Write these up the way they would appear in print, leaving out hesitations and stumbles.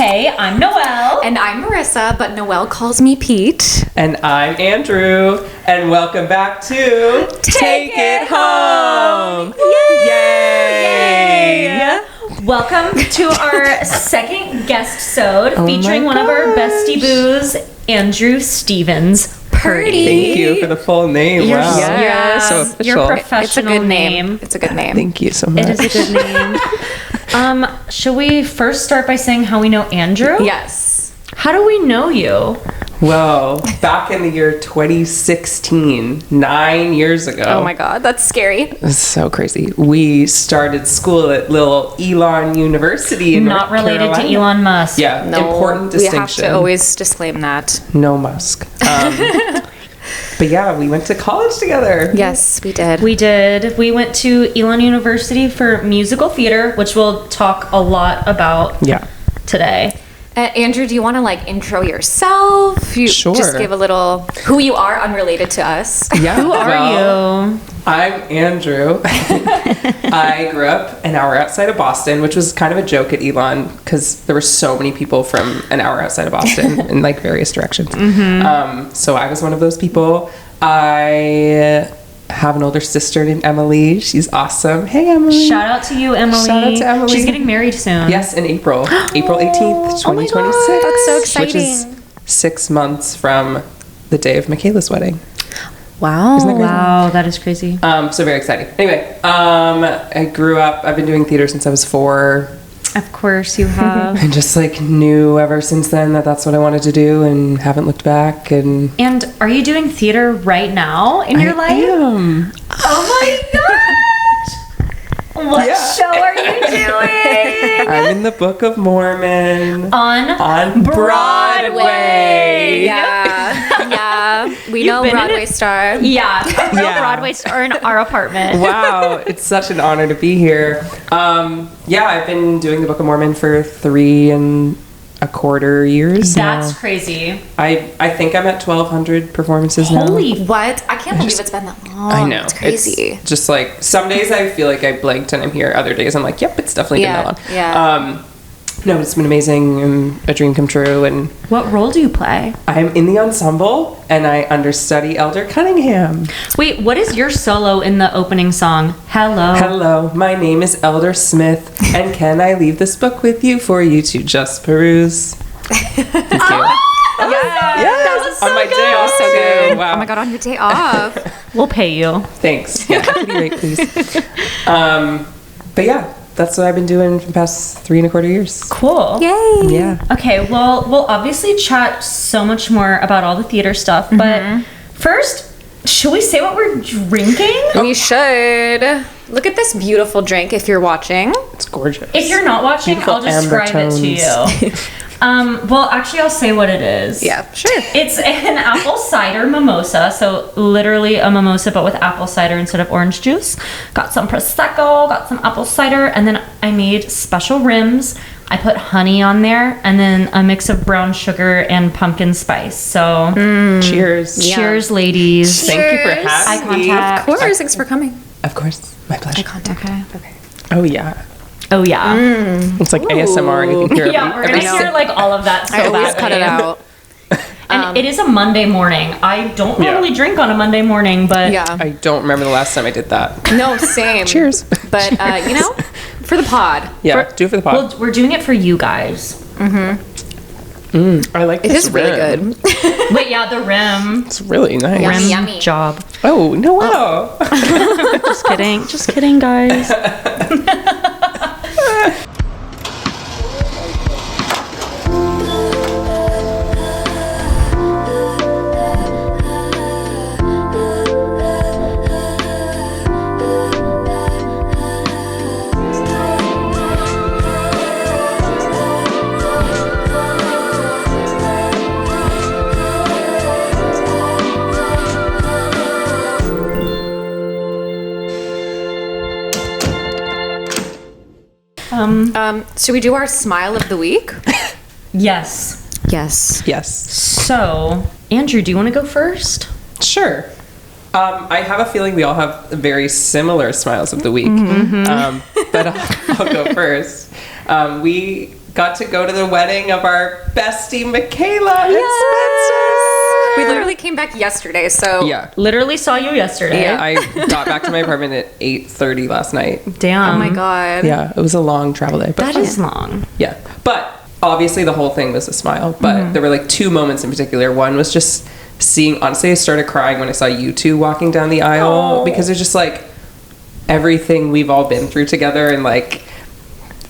Hey, I'm Noelle. And I'm Marissa, but Noelle calls me Pete. And I'm Andrew, and welcome back to Take It Home! Yay! Welcome to our second guest-sode featuring one of our bestie boos, Andrew Stevens Purdy. Thank you for the full name. Wow. Yes. So official. Your professional It's a good name. It's a good name. Thank you so much. It is a good name. Should we first start by saying how we know Andrew? Yes. How do we know you? Well, back in the year 2016, 9 years ago. Oh my God, that's scary. It's so crazy. We started school at little Elon University in Not North related Carolina. to Elon Musk. Yeah, important distinction. We have to always disclaim that. No Musk. But yeah, we went to college together. Yes, we did. We did. We went to Elon University for musical theater, which we'll talk a lot about today. Andrew, do you want to intro yourself? Sure. Just give a little who you are unrelated to us. Yeah. Who are you? I'm Andrew. I grew up an hour outside of Boston, which was kind of a joke at Elon because there were so many people from an hour outside of Boston in various directions. Mm-hmm. So I was one of those people. I have an older sister named Emily. She's awesome. Hey, Emily. Shout out to you, Emily. Shout out to Emily. She's getting married soon. Yes, in April. April 18th, 2026. Oh my God, that's so exciting. Which is 6 months from the day of Michaela's wedding. Wow. Isn't that crazy? Wow, that is crazy. So very exciting. Anyway, I grew up, I've been doing theater since I was 4. Of course you have. And just knew ever since then that that's what I wanted to do and haven't looked back. And And are you doing theater right now in your life? am. Oh my gosh! What show are you doing? I'm in the Book of Mormon. On Broadway. Yeah. We know been in Broadway it? star. Yeah, a real Yeah. Broadway star in our apartment. Wow, it's such an honor to be here. I've been doing the Book of Mormon for 3.25 years That's now. crazy. I think I'm at 1,200 performances now. Holy What? I can't believe it's been that long. I know. It's crazy. It's just some days I feel like I blanked and I'm here. Other days I'm like, yep, it's definitely been that long. Yeah. No, it's been amazing and a dream come true. And What role do you play? I'm in the ensemble and I understudy Elder Cunningham. Wait, what is your solo in the opening song? Hello. Hello, my name is Elder Smith, and can I leave this book with you for you to just peruse? Thank you. That was on my day off. so good. Wow. Oh my God, on your day off. We'll pay you. Thanks. Yeah, pretty great, please. But yeah, that's what I've been doing for the past 3.25 years. Cool. Yay. Yeah. Okay, well, we'll obviously chat so much more about all the theater stuff, but first, should we say what we're drinking? We should. Look at this beautiful drink if you're watching. It's gorgeous. If you're not watching, Beautiful I'll describe it to you. Well, actually, I'll say what it is. Yeah, sure. It's an apple cider mimosa, so literally a mimosa, but with apple cider instead of orange juice. Got some Prosecco, got some apple cider, and then I made special rims. I put honey on there, and then a mix of brown sugar and pumpkin spice. So, Cheers. cheers, ladies. Thank you for Cheers. having Eye me. contact. Of course, thanks for coming. Of course. My pleasure. Okay. Oh, yeah. Oh, yeah. It's like ASMR. You can hear Yeah, we're every gonna hear all of that so I always badly. cut it out. And it is a Monday morning. I don't normally drink on a Monday morning, but Yeah. I don't remember the last time I did that. No, same. Cheers. But, for the pod. Yeah, do it for the pod. we're doing it for you guys. I like It this is really rim. good. Wait, yeah, the rim. It's really nice. Yummy, Rim yummy. job. Oh, no, wow. Just kidding. Just kidding, guys. Should we do our smile of the week? Yes. Yes. Yes. So, Andrew, do you want to go first? Sure. I have a feeling we all have very similar smiles of the week. But I'll go first. We got to go to the wedding of our bestie Michaela and Spencer. We literally came back yesterday, so Yeah. Literally saw you yesterday. Yeah, I got back to my apartment at 8:30 last night. Damn. oh my god. Yeah, it was a long travel day. But That fun. is long. Yeah, but obviously the whole thing was a smile. But there were like two moments in particular. One was just seeing, honestly, I started crying when I saw you two walking down the aisle because it's just like everything we've all been through together, and like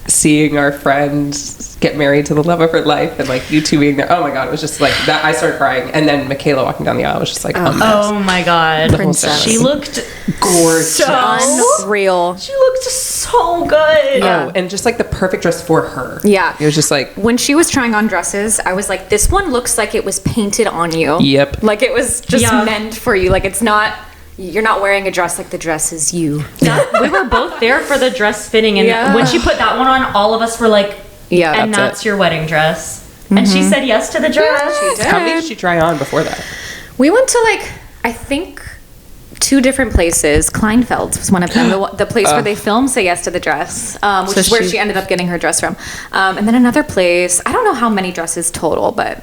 seeing our friends get married to the love of her life, and like you two being there. Oh my god, it was just like that. I started crying, and then Michaela walking down the aisle was just like, Oh my god. The whole ceremony. She looked gorgeous. Unreal. She looked so good. Yeah. Oh, and just like the perfect dress for her. Yeah. It was just like, When she was trying on dresses, I was like, this one looks like it was painted on you. Yep. Like it was just Yeah. meant for you. Like it's not, you're not wearing a dress like the dress is you. We were both there for the dress fitting, and Yeah. when she put that one on, all of us were like, Yeah. and That's that's your wedding dress. And she said yes to the dress. She did. how many did she try on before that? We went to like, I think 2 different places. Kleinfeld's was one of them. The place where they filmed Say Yes to the Dress, which So is where she- she ended up getting her dress from. And then another place, I don't know how many dresses total, but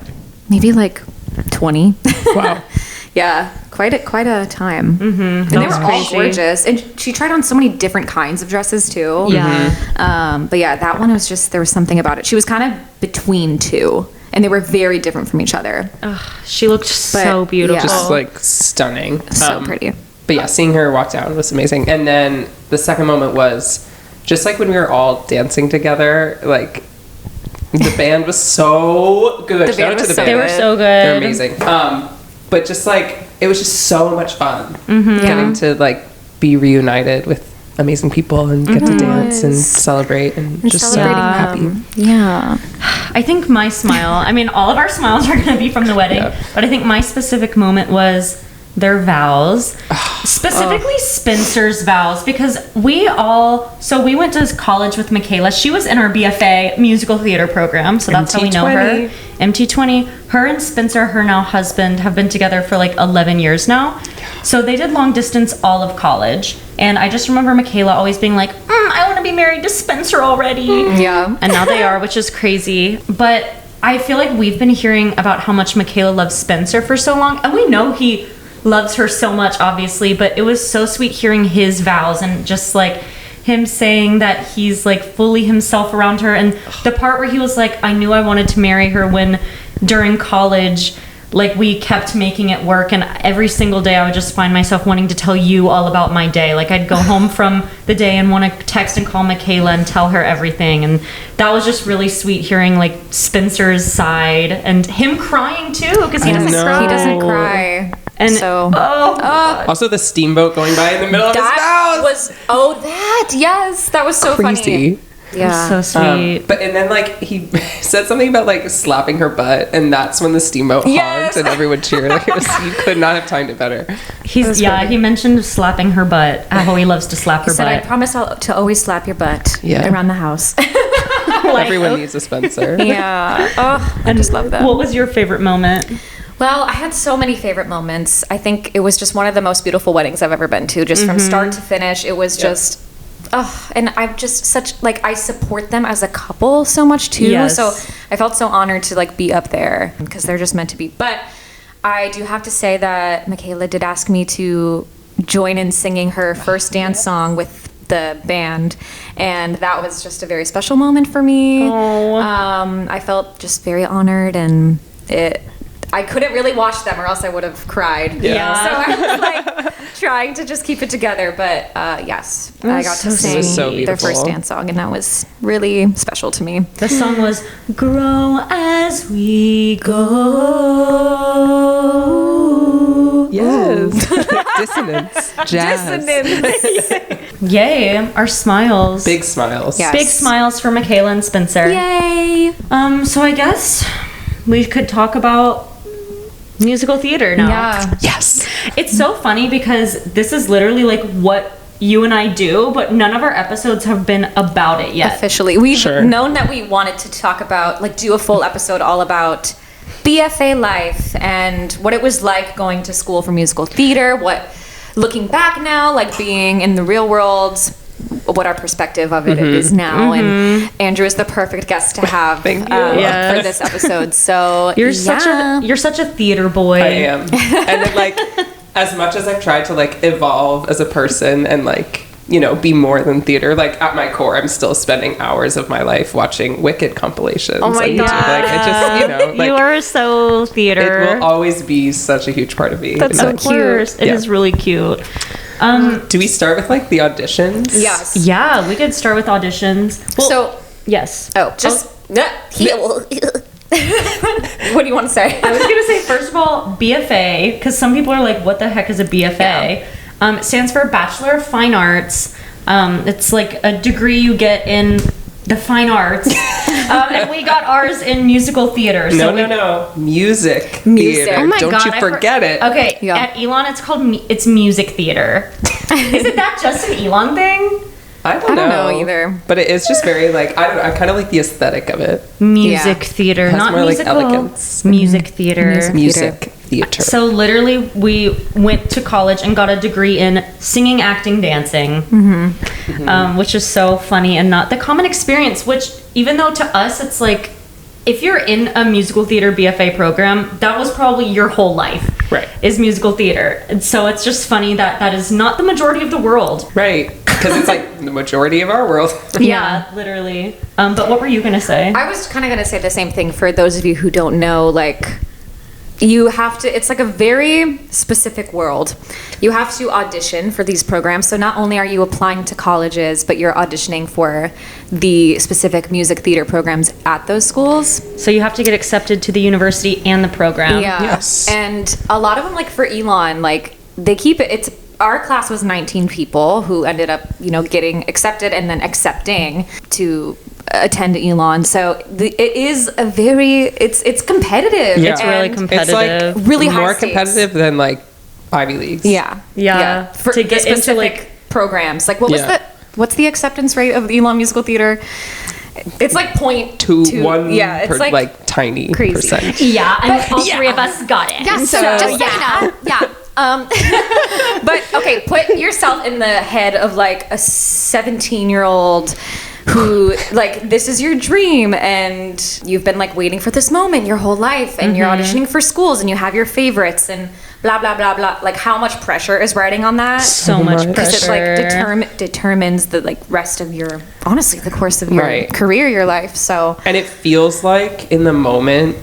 maybe like 20. Wow. Yeah, quite a time. Mm-hmm. And they was were all crazy. gorgeous. And she tried on so many different kinds of dresses too. Yeah. But yeah, that one was just, there was something about it. She was kind of between two, and they were very different from each other. She looked so But, beautiful. yeah. Just like stunning. So pretty. But yeah, seeing her walk down was amazing. And then the second moment was just like when we were all dancing together, like the band was so good. The Shout band out to was the so band. They were so good. They're amazing. But just like it was just so much fun getting to like be reunited with amazing people and get to dance and celebrate and just so celebrating happy. them. Yeah. I think my smile, I mean, all of our smiles are going to be from the wedding, Yeah. but I think my specific moment was their vows. Specifically Spencer's vows, because we went to college with Michaela. She was in our BFA musical theater program, so that's how we know her. MT20. Her and Spencer, her now husband, have been together for like 11 years now. So they did long distance all of college. And I just remember Michaela always being like, I want to be married to Spencer already. Yeah. And now they are, which is crazy. But I feel like we've been hearing about how much Michaela loves Spencer for so long. And we know he loves her so much, obviously. But it was so sweet hearing his vows and just like him saying that he's like fully himself around her. And the part where he was like, I knew I wanted to marry her when during college, like we kept making it work, and every single day I would just find myself wanting to tell you all about my day. Like I'd go home from the day and want to text and call Michaela and tell her everything, and that was just really sweet hearing like Spencer's side and him crying too, because he doesn't know. cry. He doesn't cry. And so Also, the steamboat going by in the middle of his that vows. was yes, that was so Crazy. funny. Yeah. so sweet. But and then like he said something about like slapping her butt, and that's when the steamboat Yes. honked and everyone cheered. Like it was, you could not have timed it better. He mentioned slapping her butt, how he loves to slap her He said, I butt. promise to always slap your butt Yeah. around the house. Everyone needs a Spencer. Yeah. Oh, I just love that. What was your favorite moment? Well, I had so many favorite moments. I think it was just one of the most beautiful weddings I've ever been to. Just from start to finish, it was just, and I'm just such, like, I support them as a couple so much too. Yes. So I felt so honored to, like, be up there because they're just meant to be. But I do have to say that Michaela did ask me to join in singing her first dance song with the band, and that was just a very special moment for me. I felt just very honored, and I couldn't really watch them or else I would have cried. Yeah. So I was like trying to just keep it together, but was yes, I got to so sing It was so their first beautiful. dance song, and that was really special to me. The song was Grow As We Go. Yes. Dissonance. Jazz. Yay, our smiles. Big smiles. Yeah. Big smiles for Michaela and Spencer. Yay! So I guess we could talk about musical theater now. Yeah. Yes. It's so funny because this is literally like what you and I do, but none of our episodes have been about it yet. Officially, we've Sure. known that we wanted to talk about, like, do a full episode all about BFA life and what it was like going to school for musical theater, what, looking back now, like being in the real world, what our perspective of it is now. And Andrew is the perfect guest to have Thank you. for this episode. So You're such a theater boy. I am. And then, like, as much as I've tried to, like, evolve as a person and, like, you know, be more than theater, like, at my core, I'm still spending hours of my life watching Wicked compilations. Oh my on YouTube. God. Like, I just, you know, like, You are so theater. it will always be such a huge part of me. That's And so Of course. It Yeah. is really cute. Do we start with, like, the auditions? yes. Yeah, we could start with auditions. Well, So, yes. just. What do you want to say? I was gonna say, first of all, BFA, because some people are like, what the heck is a BFA? It stands for Bachelor of Fine Arts. It's like a degree you get in the fine arts. And we got ours in musical theater. So No. Music. Music. Theater. Oh my Don't God, you forget it. Okay, Yeah. at Elon, it's called, it's music theater. Isn't that just an Elon thing? I don't know either. But it is just very, like, I kind of like the aesthetic of it. Music Yeah. theater, Has not more, like, musical. elegance. Music theater. Music theater. So literally, we went to college and got a degree in singing, acting, dancing, which is so funny and not the common experience. Which, even though to us it's like, if you're in a musical theater BFA program, that was probably your whole life. Right. Is musical theater, and so it's just funny that that is not the majority of the world. Right. Because it's like the majority of our world. Yeah, literally. But what were you gonna say? I was kind of going to say the same thing for those of you who don't know, like, you have to, it's like a very specific world. You have to audition for these programs. So not only are you applying to colleges, but you're auditioning for the specific music theater programs at those schools. So you have to get accepted to the university and the program. Yeah. Yes. And a lot of them, like for Elon, like they keep it, it's, our class was 19 people who ended up, you know, getting accepted and then accepting to attend Elon. So it is a very, it's competitive. Yeah. It's really And competitive. It's like Really high more stakes. competitive than like Ivy Leagues. Yeah. Yeah. For To the get into, specific like- programs. Like what was Yeah. what's the acceptance rate of the Elon Musical Theater? It's like To one, yeah, it's like tiny crazy. percent. Yeah, and all three of us got it. Yeah, so just so you know, yeah. But okay, put yourself in the head of like a 17-year-old who, like, this is your dream and you've been like waiting for this moment your whole life and you're auditioning for schools and you have your favorites and blah blah blah blah. Like, how much pressure is riding on that? So much much. Because pressure. it like determines the like rest of your, honestly, the course of your Right. career, your life. So And it feels like in the moment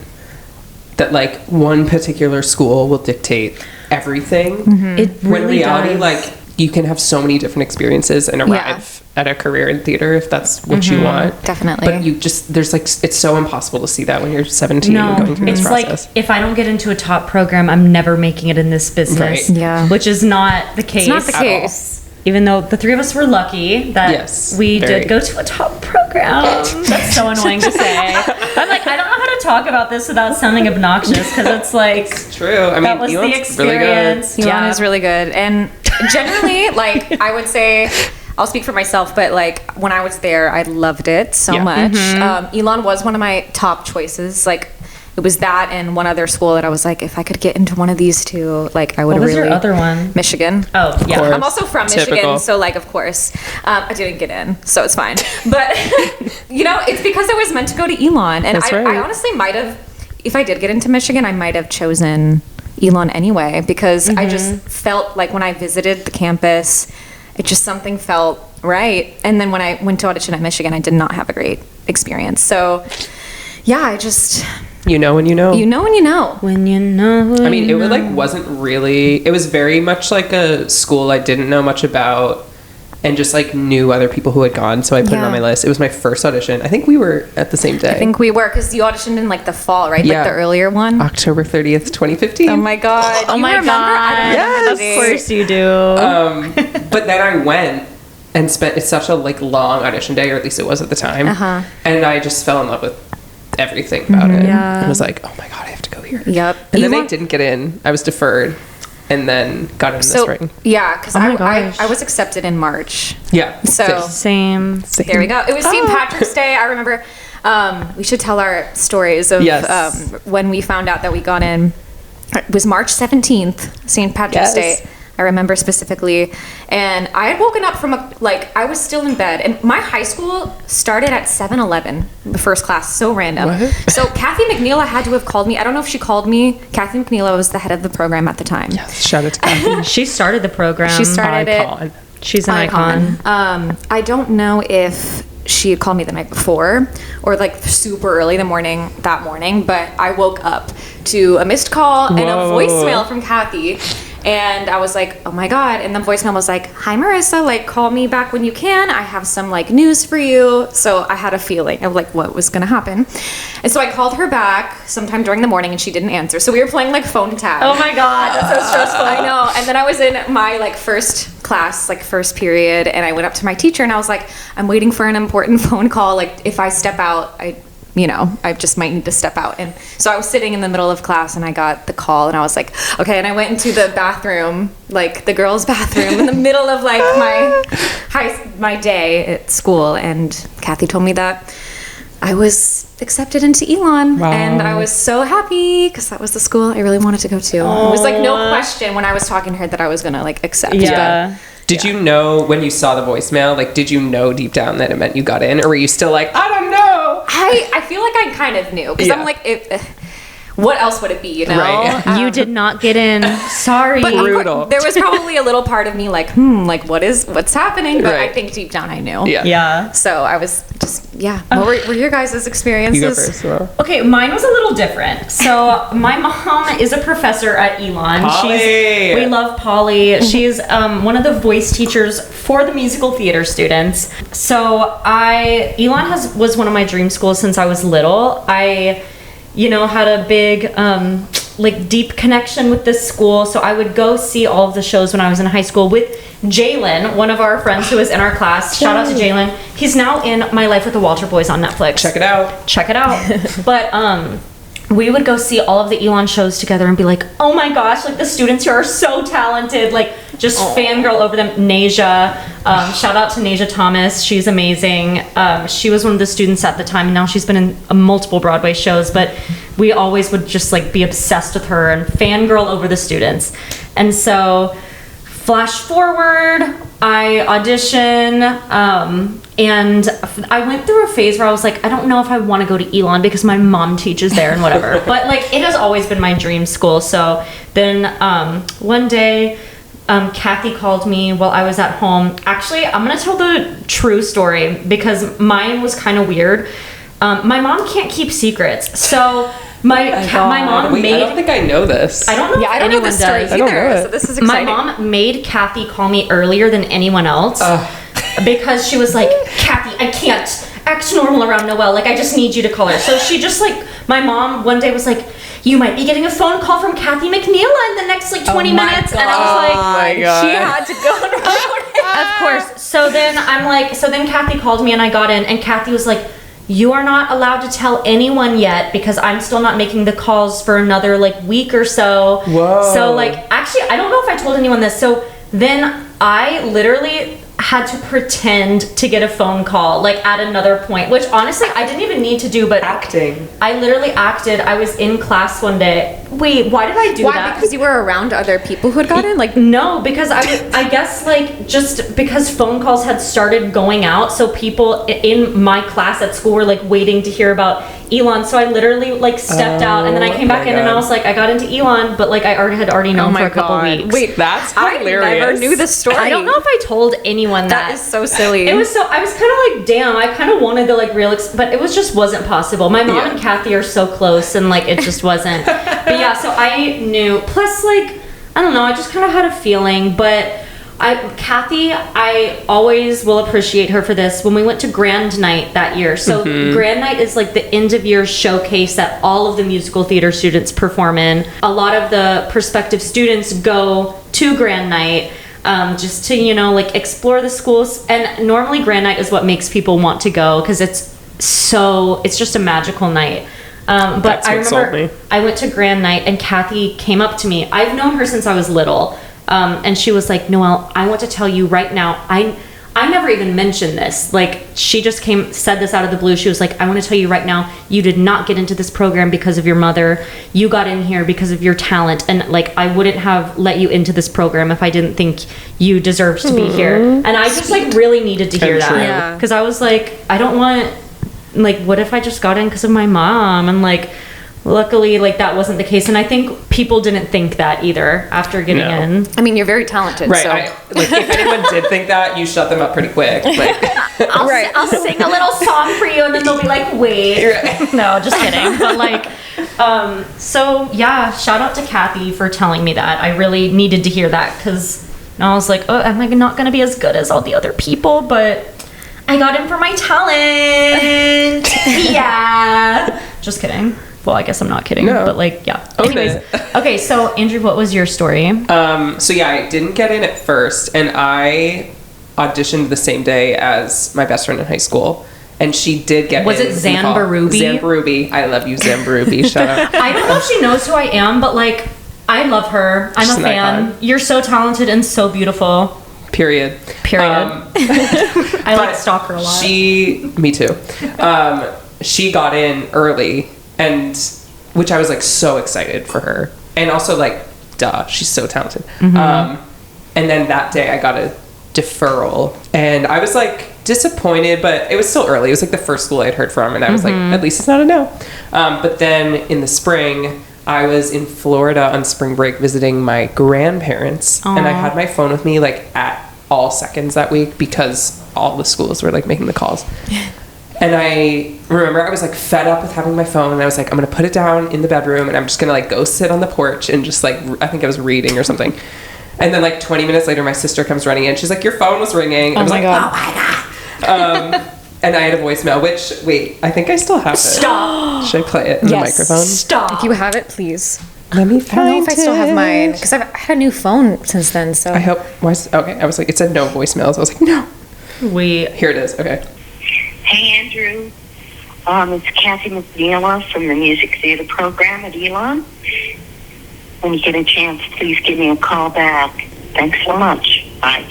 that like one particular school will dictate everything. It When really reality, does. like, you can have so many different experiences and arrive at a career in theater if that's what you want. Definitely. But you just, there's like, it's so impossible to see that when you're 17 No, and going through this it's process. like if I don't get into a top program, I'm never making it in this business. Right. Yeah. Which is not the case. it's not the At all. case. Even though the three of us were lucky that Yes, we very. did go to a top program. That's so annoying to say. I'm like, I don't know how to talk about this without sounding obnoxious because it's like True. I mean, that was the Elon's really good. experience. Elon Yeah. is really good. And generally, like, I would say, I'll speak for myself, but like when I was there, I loved it so Yeah. much. Elon was one of my top choices. Like, it was that and one other school that I was like, if I could get into one of these two, like, I would What was really. your other one? Michigan. Oh, yeah. course. I'm also from Typical. Michigan, so like, of course, I didn't get in, so it's fine. But you know, it's because I was meant to go to Elon, and That's I right. honestly might have, if I did get into Michigan, I might have chosen Elon anyway because I just felt like when I visited the campus, it just something felt right. And then when I went to audition at Michigan, I did not have a great experience. So yeah, I just You know when you know. you know when you know. When you know. I mean, it was like wasn't really. It was very much like a school I didn't know much about, and just like knew other people who had gone, so I put it Yeah. on my list. It was my first audition. I think we were at the same day. I think we were because you auditioned in like the fall, right? Yeah. Like the earlier one. October 30th, 2015. Oh my god! Oh You my remember? I don't god. remember Of the date. course you do. But then I went and spent. It's such a like long audition day, or at least it was at the time. Uh-huh. And I just fell in love with everything about it. Yeah. I was like, oh my god, I have to go here. Yep. And then Elon- I didn't get in. I was deferred, and then got in the So spring. yeah, because Oh my I gosh. was accepted in March. Yeah. So- Same. There we go. It was St. Patrick's Day. I remember. We should tell our stories of Yes. when we found out that we got in. It was March 17th, St. Patrick's Yes. Day. I remember specifically. And I had woken up from I was still in bed. And my high school started at 7-Eleven, the first class. So random. What? So Kathy McNeila had to have called me. I don't know if she called me. Kathy McNeila was the head of the program at the time. Yes, shout out to Kathy. She started the program. She started Icon. it. She's an icon. I don't know if she had called me the night before or like super early that morning, but I woke up to a missed call and a voicemail from Kathy. And I was like, oh my God. And the voicemail was like, hi, Marissa, like, call me back when you can. I have some like news for you. So I had a feeling of like what was going to happen. And so I called her back sometime during the morning and she didn't answer. So we were playing like phone tag. Oh my God, that's so stressful. I know. And then I was in my like first class, like first period. And I went up to my teacher and I was like, I'm waiting for an important phone call. Like if I step out, I just might need to step out. And so I was sitting in the middle of class and I got the call and I was like, okay. And I went into the bathroom, like the girls' bathroom in the middle of like my day at school. And Kathy told me that I was accepted into Elon. Wow. And I was so happy because that was the school I really wanted to go to. It was like no question when I was talking to her that I was going to like accept. Yeah. Did you know when you saw the voicemail, like, did you know deep down that it meant you got in? Or were you still like, I don't know? I feel like I kind of knew because I'm like, what else would it be, you know? Right. You did not get in. Sorry. But Brutal. there was probably a little part of me like, like what's happening? But I Right. think deep down I knew. Yeah. So I was just, What were your guys' experiences? You go first, Laura. Okay, mine was a little different. So my mom is a professor at Elon. Polly. We love Polly. She's one of the voice teachers for the musical theater students. So Elon was one of my dream schools since I was little. I had a big, deep connection with this school. So I would go see all of the shows when I was in high school with Jalen, one of our friends who was in our class. Shout out to Jalen. He's now in My Life with the Walter Boys on Netflix. Check it out. Check it out. But we would go see all of the Elon shows together and be like, oh my gosh, like the students here are so talented. Like just fangirl over them. Nasia, shout out to Nasia Thomas. She's amazing. She was one of the students at the time and now she's been in multiple Broadway shows, but we always would just like be obsessed with her and fangirl over the students. And so flash forward, I audition, and I went through a phase where I was like, I don't know if I want to go to Elon because my mom teaches there and whatever. But like, it has always been my dream school. So then one day, Kathy called me while I was at home. Actually, I'm going to tell the true story because mine was kind of weird. My mom can't keep secrets. So my mom Wait, made... I don't think I know this. I don't know if I don't know anyone this story does. I don't know either. it. So this is My exciting. mom made Kathy call me earlier than anyone else because she was like, Kathy, I can't act normal around Noelle. Like, I just need you to call her. So she just like, my mom one day was like, you might be getting a phone call from Kathy McNeila in the next like 20 minutes. And I was like, Oh my God. She had to go around. of course. So then Kathy called me and I got in and Kathy was like, you are not allowed to tell anyone yet because I'm still not making the calls for another like week or so. Whoa. So like, actually, I don't know if I told anyone this. So then I literally had to pretend to get a phone call like at another point, which honestly I didn't even need to do, but Acting. I literally acted. I was in class one day. Wait, why did I do that? Why? Because you were around other people who had gotten like. No, because I guess like just because phone calls had started going out, so people in my class at school were like waiting to hear about Elon. So I literally like stepped out and then I came Oh back my in and I God. was like, I got into Elon, but like I had already known for a couple weeks. Wait, That's I hilarious. never knew this story. I don't know if I told anyone that. That is so silly. It was so, I was kind of like, damn, I kind of wanted the like real, but it was just wasn't possible. My mom Yeah. and Kathy are so close and like it just wasn't. But yeah, so I knew, plus like, I don't know, I just kind of had a feeling, but Kathy, I always will appreciate her for this. When we went to Grand Night that year, so Grand Night is like the end of year showcase that all of the musical theater students perform in. A lot of the prospective students go to Grand Night just to, like explore the schools. And normally Grand Night is what makes people want to go because it's just a magical night. But That's I what sold remember me. I went to Grand Night and Kathy came up to me. I've known her since I was little. And she was like, Noelle, I want to tell you right now, I I never even mentioned this. Like, she just said this out of the blue. She was like, I want to tell you right now, you did not get into this program because of your mother. You got in here because of your talent. And, like, I wouldn't have let you into this program if I didn't think you deserved to be here. And I just, like, really needed to hear that. Yeah. Because I was like, I don't want, like, what if I just got in because of my mom? And, like, luckily, like, that wasn't the case. And I think people didn't think that either after getting in. I mean, you're very talented. Right. So. Like, if anyone did think that, you shut them up pretty quick. Like, I'll sing a little song for you, and then they'll be like, wait. No, just kidding. But, like, so, yeah, shout out to Kathy for telling me that. I really needed to hear that, because I was like, oh, am I not going to be as good as all the other people? But I got in for my talent. Yeah. Just kidding. Well, I guess I'm not kidding, but like, yeah. Anyways, okay, so Andrew, what was your story? So yeah, I didn't get in at first, and I auditioned the same day as my best friend in high school, and she did get in. Was it Zambarubi? Zambarubi. I love you, Zambarubi. Shout out. I don't know if she knows who I am, but like, I love her. I'm She's a fan. You're so talented and so beautiful. Period. I like stalk her a lot. Me too. She got in early, and which I was like so excited for her, and also like, duh, she's so talented. And then that day I got a deferral, and I was like disappointed, but it was still early. It was like the first school I'd heard from, and I was like, at least it's not a no. But then in the spring, I was in Florida on spring break visiting my grandparents. Aww. And I had my phone with me like at all seconds that week because all the schools were like making the calls. And I remember I was like fed up with having my phone, and I was like, I'm going to put it down in the bedroom, and I'm just going to like go sit on the porch and just like, I think I was reading or something. And then like 20 minutes later, my sister comes running in. She's like, your phone was ringing. I was like, God. oh my God. And I had a voicemail, which, wait, I think I still have it. Stop. Should I play it in the microphone? Stop. If you have it, please. Let me find I don't know if I still have mine, because I've had a new phone since then, so. I hope, okay, I was like, it said no voicemails. I was like, no. Wait. Here it is, okay. Hey, Andrew. It's Kathy McNeila from the Music Theater program at Elon. When you get a chance, please give me a call back. Thanks so much. Bye.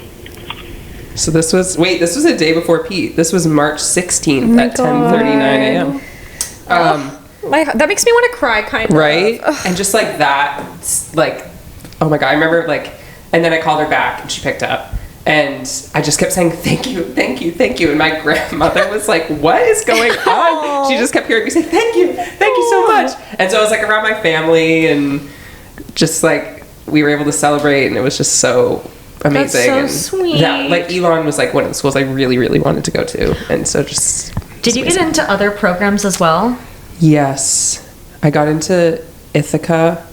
So this was a day before Pete. This was March 16th at 10:39 a.m. That makes me want to cry, kind of. Right? And just like that, like, oh my God, I remember like, and then I called her back and she picked up. And I just kept saying, thank you, thank you, thank you. And my grandmother was like, what is going on? She just kept hearing me say, thank you so much. And so I was like around my family, and just like, we were able to celebrate, and it was just so amazing. That's so sweet. Yeah, like Elon was like one of the schools I really, really wanted to go to. And so just... Did you get into other programs as well? Yes. I got into Ithaca,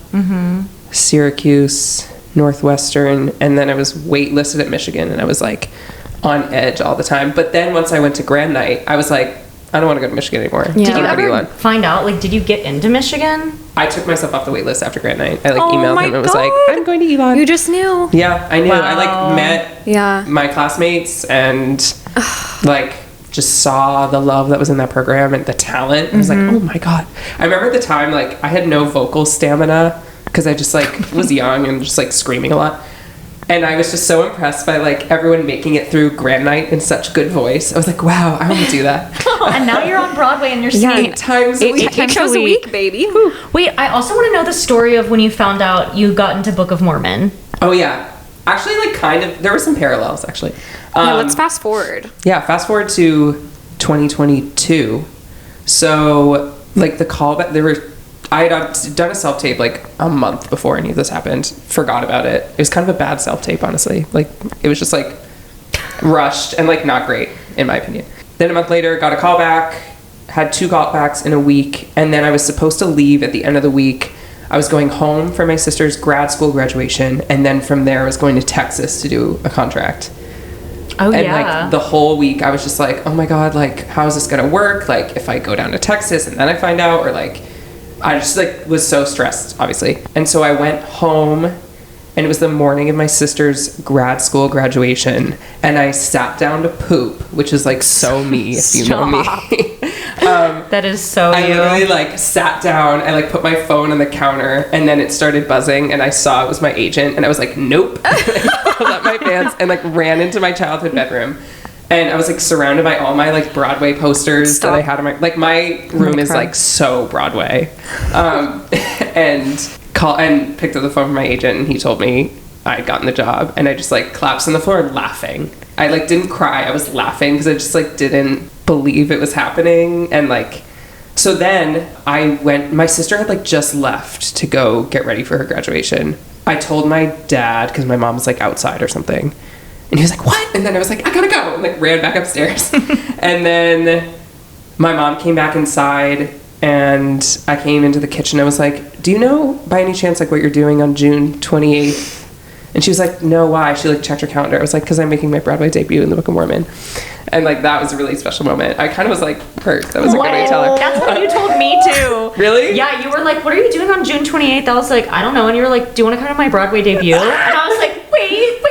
Syracuse, Northwestern, and then I was waitlisted at Michigan, and I was like on edge all the time. But then once I went to Grand Night, I was like, I don't want to go to Michigan anymore. Yeah. Did you ever find out, like, did you get into Michigan? I took myself off the wait list after Grand Night. I like emailed him and was like, I'm going to Elon. You just knew. Yeah, I knew. Wow. I like met my classmates and like just saw the love that was in that program and the talent. I was like, oh my God. I remember at the time, like, I had no vocal stamina because I just like was young and just like screaming a lot. And I was just so impressed by like everyone making it through Grand Night in such good voice. I was like, wow, I want to do that. And now you're on Broadway and you're singing 8 times a week. 8 shows a week, baby. Wait, I also want to know the story of when you found out you got into Book of Mormon. Oh yeah. Actually, like kind of, there were some parallels actually. Let's fast forward. Yeah, fast forward to 2022. So like the callback, I had done a self-tape like a month before any of this happened. Forgot about it. It was kind of a bad self-tape, honestly. Like, it was just like rushed and like not great, in my opinion. Then a month later, got a callback, had 2 callbacks in a week, and then I was supposed to leave at the end of the week. I was going home for my sister's grad school graduation, and then from there I was going to Texas to do a contract. Oh, and yeah. like the whole week I was just like, oh my God, like how is this gonna work? Like if I go down to Texas and then I find out, or like I just like was so stressed, obviously. And so I went home, and it was the morning of my sister's grad school graduation, and I sat down to poop, which is like so me if you know me. That is so I you. literally like sat down, I like put my phone on the counter, and then it started buzzing, and I saw it was my agent, and I was like, nope. I pulled up my pants and like ran into my childhood bedroom, And I was like surrounded by all my like Broadway posters that I had in my room is like so Broadway. And picked up the phone from my agent, and he told me I had gotten the job, and I just like collapsed on the floor laughing. I like didn't cry, I was laughing because I just like didn't believe it was happening. And like, so then my sister had like just left to go get ready for her graduation. I told my dad because my mom was like outside or something. And he was like, what? And then I was like, I gotta go. And like ran back upstairs. And then my mom came back inside, and I came into the kitchen. I was like, do you know by any chance like what you're doing on June 28th? And she was like, no, why? She like checked her calendar. I was like, because I'm making my Broadway debut in the Book of Mormon. And like that was a really special moment. I kind of was like hurt. That was a good way to tell her. That's what you told me too. Really? Yeah, you were like, what are you doing on June 28th? I was like, I don't know. And you were like, do you want to come to my Broadway debut? And I was like, wait,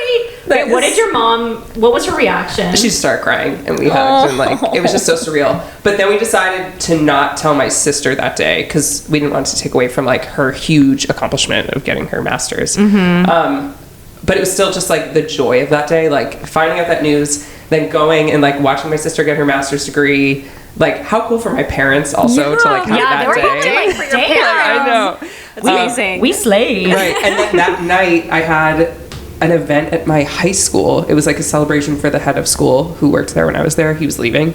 what did your mom, what was her reaction? She started crying, and we hugged, and like it was just so surreal. But then we decided to not tell my sister that day because we didn't want to take away from like her huge accomplishment of getting her master's. But it was still just like the joy of that day, like finding out that news, then going and like watching my sister get her master's degree. Like how cool for my parents also to like have that day. For your parents. I know. It's amazing. We slayed. Right. And then that night I had an event at my high school. It was like a celebration for the head of school who worked there when I was there. He was leaving.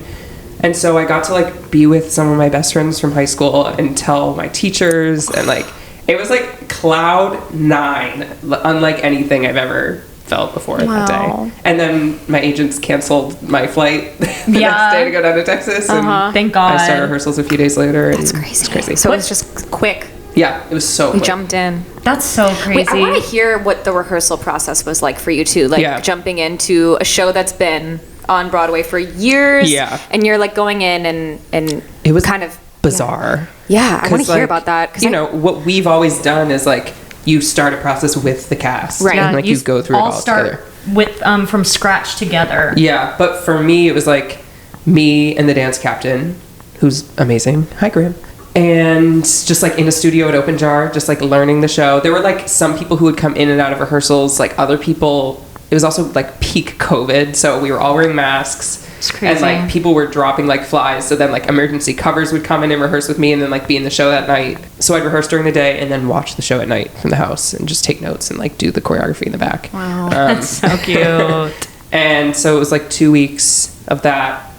And so I got to like be with some of my best friends from high school and tell my teachers, and like it was like cloud 9, unlike anything I've ever felt before that day. And then my agents canceled my flight the next day to go down to Texas. And Thank God. I started rehearsals a few days later. That's crazy. It's crazy. So it was just quick. Yeah, it was so quick. Jumped in. That's so crazy. Wait, I want to hear what the rehearsal process was like for you too. Like jumping into a show that's been on Broadway for years. Yeah. And you're like going in and it was kind of bizarre. Yeah, I want to hear about that. You know, what we've always done is like you start a process with the cast. Right. And like you go through it all start together. With from scratch together. Yeah, but for me it was like me and the dance captain, who's amazing. Hi, Graham. And just like in a studio at Open Jar, just like learning the show. There were like some people who would come in and out of rehearsals, like other people. It was also like peak COVID, so we were all wearing masks. It's crazy. And like people were dropping like flies, so then like emergency covers would come in and rehearse with me, and then like be in the show that night. So I'd rehearse during the day and then watch the show at night from the house and just take notes and like do the choreography in the back. Wow. That's so cute. And so it was like 2 weeks of that.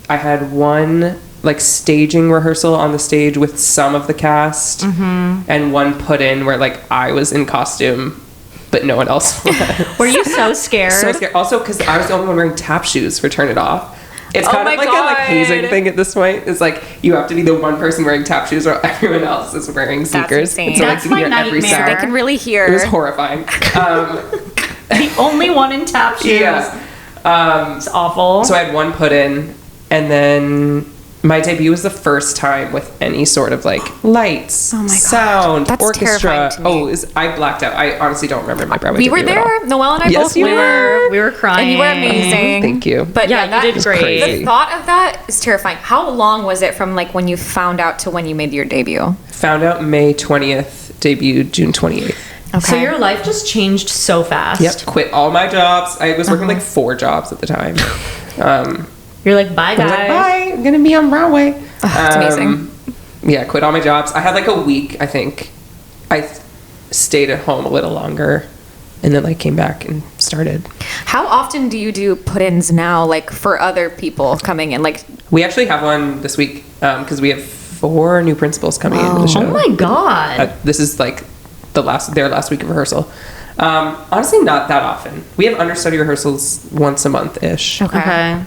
I had one like staging rehearsal on the stage with some of the cast, and one put in where like I was in costume but no one else was. Were you so scared? So scared. Also, because I was the only one wearing tap shoes for Turn It Off. It's kind of like a like hazing thing at this point. It's like you have to be the one person wearing tap shoes while everyone else is wearing sneakers. That's insane. So That's like you my hear every nightmare. sound. They can really hear. It was horrifying. The only one in tap shoes. Yeah. It's awful. So I had one put in, and then my debut was the first time with any sort of like lights, God. sound, That's orchestra. terrifying to me. I blacked out. I honestly don't remember my Broadway We debut were at all. there. Noelle and I Yes, both you were. We were crying. And you were amazing. Thank you. But Yeah, that you did great. crazy. The thought of that is terrifying. How long was it from like when you found out to when you made your debut? Found out May 20th, debuted June 28th. Okay. So your life just changed so fast. Yep, quit all my jobs. I was working like 4 jobs at the time. You're like, bye, I guys. was like, bye, I'm gonna be on Broadway. That's amazing. Yeah, quit all my jobs. I had like a week, I think. I stayed at home a little longer and then like came back and started. How often do you do put-ins now, like for other people coming in? Like, We actually have one this week because we have 4 new principals coming into the show. Oh my God. This is like their last week of rehearsal. Honestly, not that often. We have understudy rehearsals once a month-ish. Okay.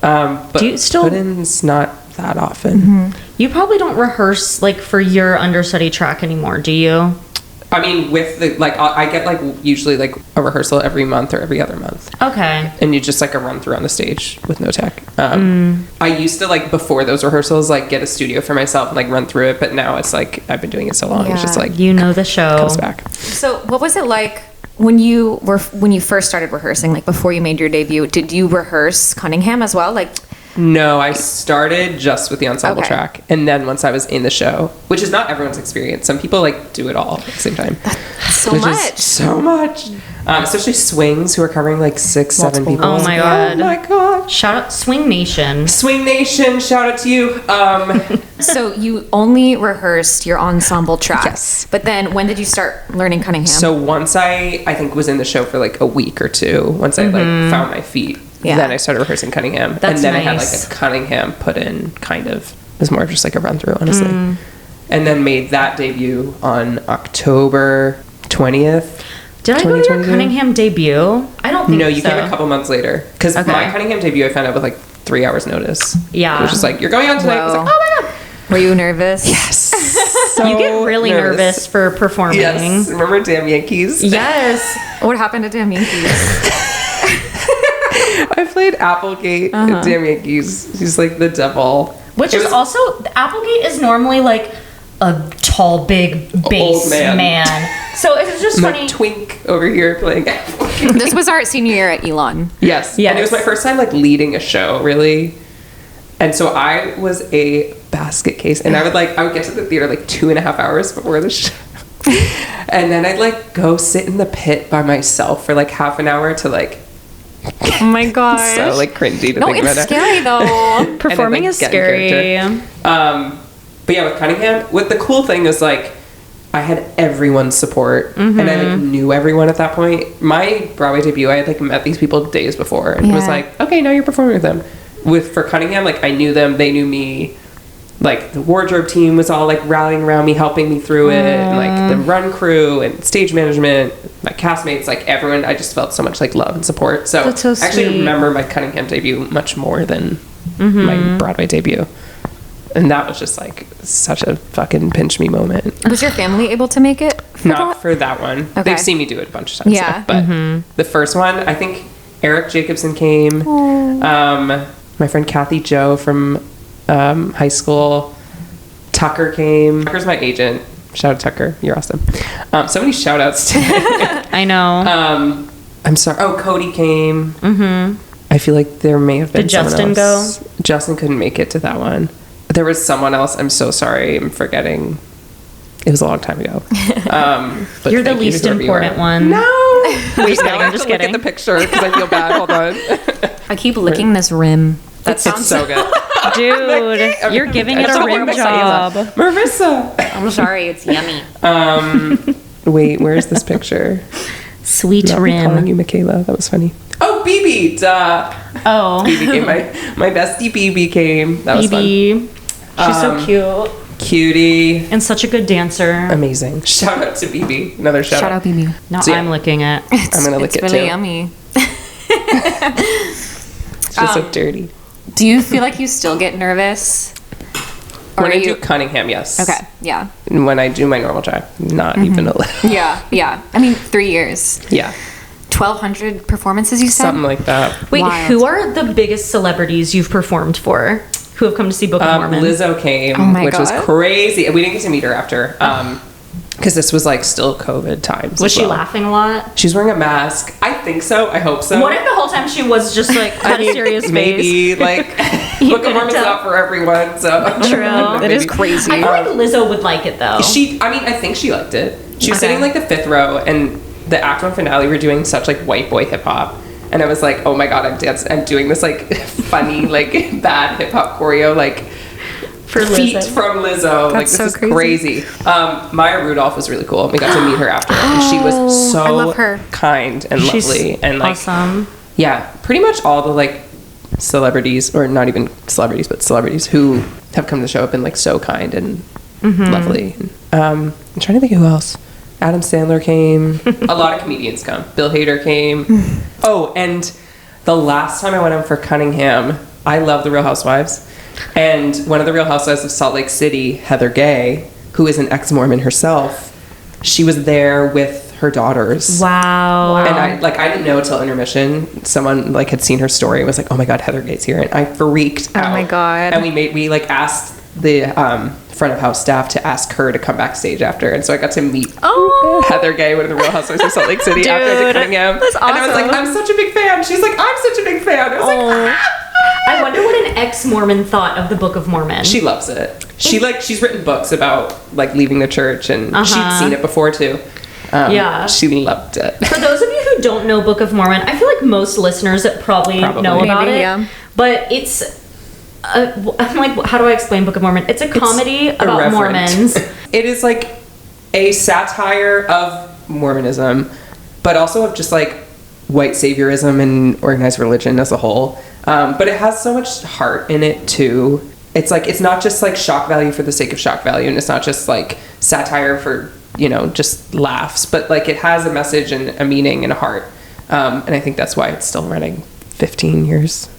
But Do you still- put-ins not that often. You probably don't rehearse like for your understudy track anymore, do you? I mean, with the like, I get like usually like a rehearsal every month or every other month, Okay. and you just like a run through on the stage with no tech. I used to like before those rehearsals like get a studio for myself and like run through it, but now it's like I've been doing it so long, it's just Yeah. like You know the show. comes back. so what was it like when you first started rehearsing, like before you made your debut? Did you rehearse Cunningham as well? Like, No, I started just with the ensemble Okay. track, and then once I was in the show, which is not everyone's experience. Some people like do it all at the same time. so Which much. is so much. Especially swings who are covering like 6, 7 people. Oh my God. Oh my God. Shout out Swing Nation. Swing Nation, shout out to you. So you only rehearsed your ensemble track. Yes. But then when did you start learning Cunningham? So once I think was in the show for like a week or two, once I like found my feet, Yeah. then I started rehearsing Cunningham. That's and then I nice. had like a Cunningham put in, kind of. It was more of just like a run through, honestly. And then made that debut on October 20th. Did I go to your 2022? Cunningham debut? I don't think No, you so. came a couple months later. Because Okay. my Cunningham debut I found out with like 3 hours notice. Yeah. It was just like, you're going on tonight. I was like, Whoa. oh my God. Were you nervous? Yes. So You get really nervous for performing. Yes. Remember Damn Yankees? Yes. What happened to Damn Yankees? I played Applegate in Damn Yankees. He's like the devil. Which It is was- also, Applegate is normally like a tall, big bass Old man. So it's just I'm funny. like Twink over here playing Applegate. This was our senior year at Elon. Yes. Yes. And it was my first time like leading a show, really. And so I was a basket case, and I would get to the theater like 2.5 hours before the show. And then I'd like go sit in the pit by myself for like half an hour to like, Oh my gosh. so like cringy to No, think about it's it. scary though. Performing like, is get in scary. But yeah, with Cunningham, the cool thing is like I had everyone's support, and I like knew everyone at that point. My Broadway debut, I had like met these people days before, and was Yeah. like, okay, now you're performing with them. For Cunningham, like I knew them, they knew me. Like the wardrobe team was all like rallying around me, helping me through it, and like the run crew and stage management, my castmates, like everyone. I just felt so much like love and support. So, That's so I actually sweet. remember my Cunningham debut much more than my Broadway debut. And that was just like such a fucking pinch me moment. Was your family able to make it? Not for that one. Okay. They've seen me do it a bunch of times. Yeah. But the first one, I think Eric Jacobson came. My friend Kathy Joe from high school. Tucker came. Tucker's my agent. Shout out Tucker. You're awesome. So many shout outs today. I know. I'm sorry. Oh, Cody came. I feel like there may have been Did someone Justin else. Justin couldn't make it to that one. There was someone else. I'm so sorry. I'm forgetting. It was a long time ago. But You're the thank you to least whoever you are. important one. No. Wait, Now I have just to look kidding. at the picture because I feel bad. Hold on. I keep licking this rim. That It's sounds so good. Dude, you're giving it a rim job. Marissa. I'm sorry, it's yummy. Wait, where's this picture? Sweet Not me calling rim. you Michaela. That was funny. Oh, BB. Duh. Oh, BB came. My bestie BB came. That was fun. BB. She's so cute Cutie. and such a good dancer. Amazing. Shout out to BB. Another shout, Shout out, BB. No, So, yeah. I'm licking it. I'm gonna lick It's it really too. yummy. It's just so dirty. Do you feel like you still get nervous? Or When are I you do Cunningham, yes. okay? Yeah, And when I do my normal job, not even a little. yeah. I mean, 3 years, Yeah. 1,200 performances. You said Something like that. Wait, Wild. who are the biggest celebrities you've performed for? Who have come to see Book of Mormon? Lizzo came, Oh my which was God. crazy. And we didn't get to meet her after. Because this was like still COVID times. Was as she well. laughing a lot? She's wearing a mask. I think so. I hope so. What if the whole time she was just like had a serious face? Maybe like You Book of couldn't Mormon's tell. not for everyone. So True. That is Maybe. crazy. I feel like Lizzo would like it though. I think she liked it. She was Okay. sitting like the 5th row, and the Act 1 finale were doing such like white boy hip hop, and I was like, oh my god, I'm doing this like funny like bad hip hop choreo like For feet Lizzo. from Lizzo. Like this so is crazy. Maya Rudolph was really cool. We got to meet her after, and she was so I love her. kind and She's lovely, and like awesome. yeah, pretty much all the like celebrities, or not even celebrities, but celebrities who have come to the show have been like so kind and lovely. I'm trying to think who else. Adam Sandler came. A lot of comedians come. Bill Hader came. Oh, and the last time I went out for Cunningham, I love The Real Housewives. And one of the Real Housewives of Salt Lake City, Heather Gay, who is an ex-Mormon herself, she was there with her daughters. Wow. And I didn't know till intermission. Someone like had seen her story and was like, "Oh my god, Heather Gay's here!" And I freaked out. Oh my God. And we like asked the front of house staff to ask her to come backstage after, and so I got to meet Heather Gay, one of the Real Housewives of Salt Lake City, after I did Dude, Cunningham. that's And I was like, awesome. "I'm such a big fan." She's like, "I'm such a big fan." I was like, I wonder what an ex-Mormon thought of the Book of Mormon. She loves it. She's written books about like leaving the church, and she'd seen it before too. Yeah. She loved it. For those of you who don't know Book of Mormon, I feel like most listeners probably know Probably. about Maybe, it. yeah. but it's I'm like, how do I explain Book of Mormon? It's a comedy about irreverent. Mormons. It is like a satire of Mormonism, but also of just like white saviorism and organized religion as a whole. But it has so much heart in it too. It's like, it's not just like shock value for the sake of shock value, and it's not just like satire for, just laughs, but like it has a message and a meaning and a heart. And I think that's why it's still running 14 years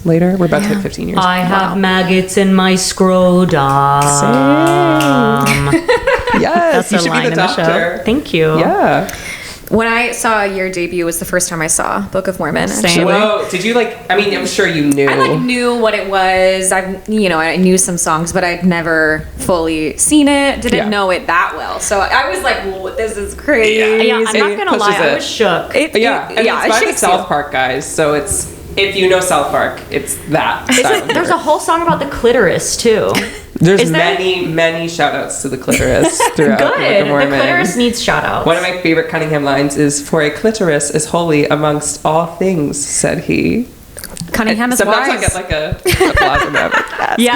later. We're about to hit 15 years. I have maggots in my scrotum. Yes, That's you a should line be the in the doctor. show. Thank you. Yeah. When I saw your debut was the first time I saw Book of Mormon. Same. Actually. Whoa, did you I'm sure you knew. I knew what it was. I knew some songs, but I'd never fully seen it. Didn't know it that well. So I was like, "Whoa, this is crazy." Yeah, I'm not gonna lie, I was shook. It's by the South Park guys, so it's, if you know South Park, it's that. There's a whole song about the clitoris too. There's many shout outs to the clitoris throughout the Book of Good. The Mormon. clitoris needs shout outs. One of my favorite Cunningham lines is, "For a clitoris is holy amongst all things," said he. Cunningham is Sometimes wise. I get like a applause in that. Yeah,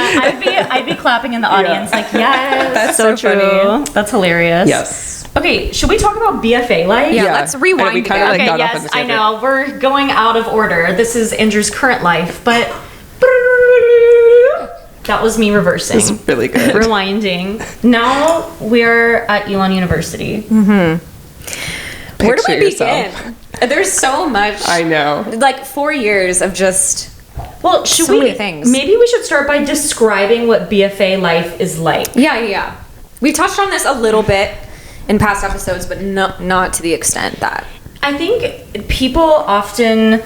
I'd be clapping in the audience like, yes, That's so so true. funny. That's hilarious. Yes. Okay, should we talk about BFA life? Yeah, let's rewind We kind of again. like Okay, got off on yes, the I tangent. know. We're going out of order. This is Andrew's current life, but that was me reversing. It's really good. Rewinding. Now we're at Elon University. Where do Picture I yourself. begin? There's so much. I know. Like 4 years of just. Well, should So we? many things. Maybe we should start by describing what BFA life is like. Yeah. We touched on this a little bit in past episodes, but not to the extent that. I think people often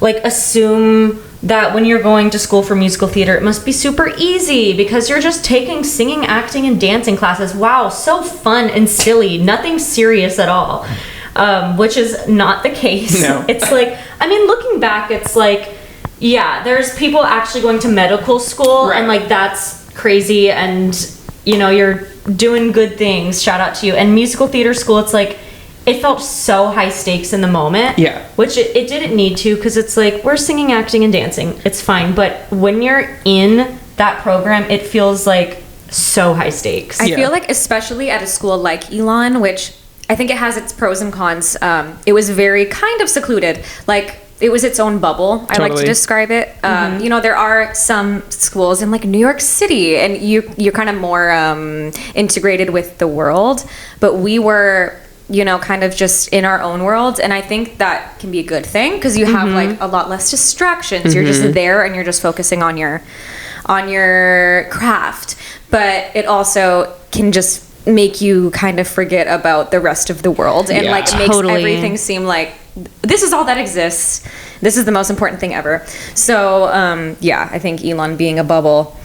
assume that when you're going to school for musical theater, it must be super easy because you're just taking singing, acting, and dancing classes. Wow, so fun and silly. Nothing serious at all. Which is not the case. No. It's looking back, it's there's people actually going to medical school, Right. and that's crazy, and you're doing good things. Shout out to you. And musical theater school, it's it felt so high stakes in the moment. Yeah. Which it didn't need to, because it's we're singing, acting, and dancing. It's fine. But when you're in that program, it feels so high stakes. I feel like, especially at a school like Elon, which I think it has its pros and cons, it was very kind of secluded. It was its own bubble. I like to Totally. describe it. There are some schools in New York City, and you're kind of more integrated with the world. But we were, kind of just in our own world, and I think that can be a good thing because you have a lot less distractions. You're just there, and you're just focusing on your craft. But it also can just make you kind of forget about the rest of the world, and makes Totally. everything seem like this is all that exists. This is the most important thing ever. So I think Elon being a bubble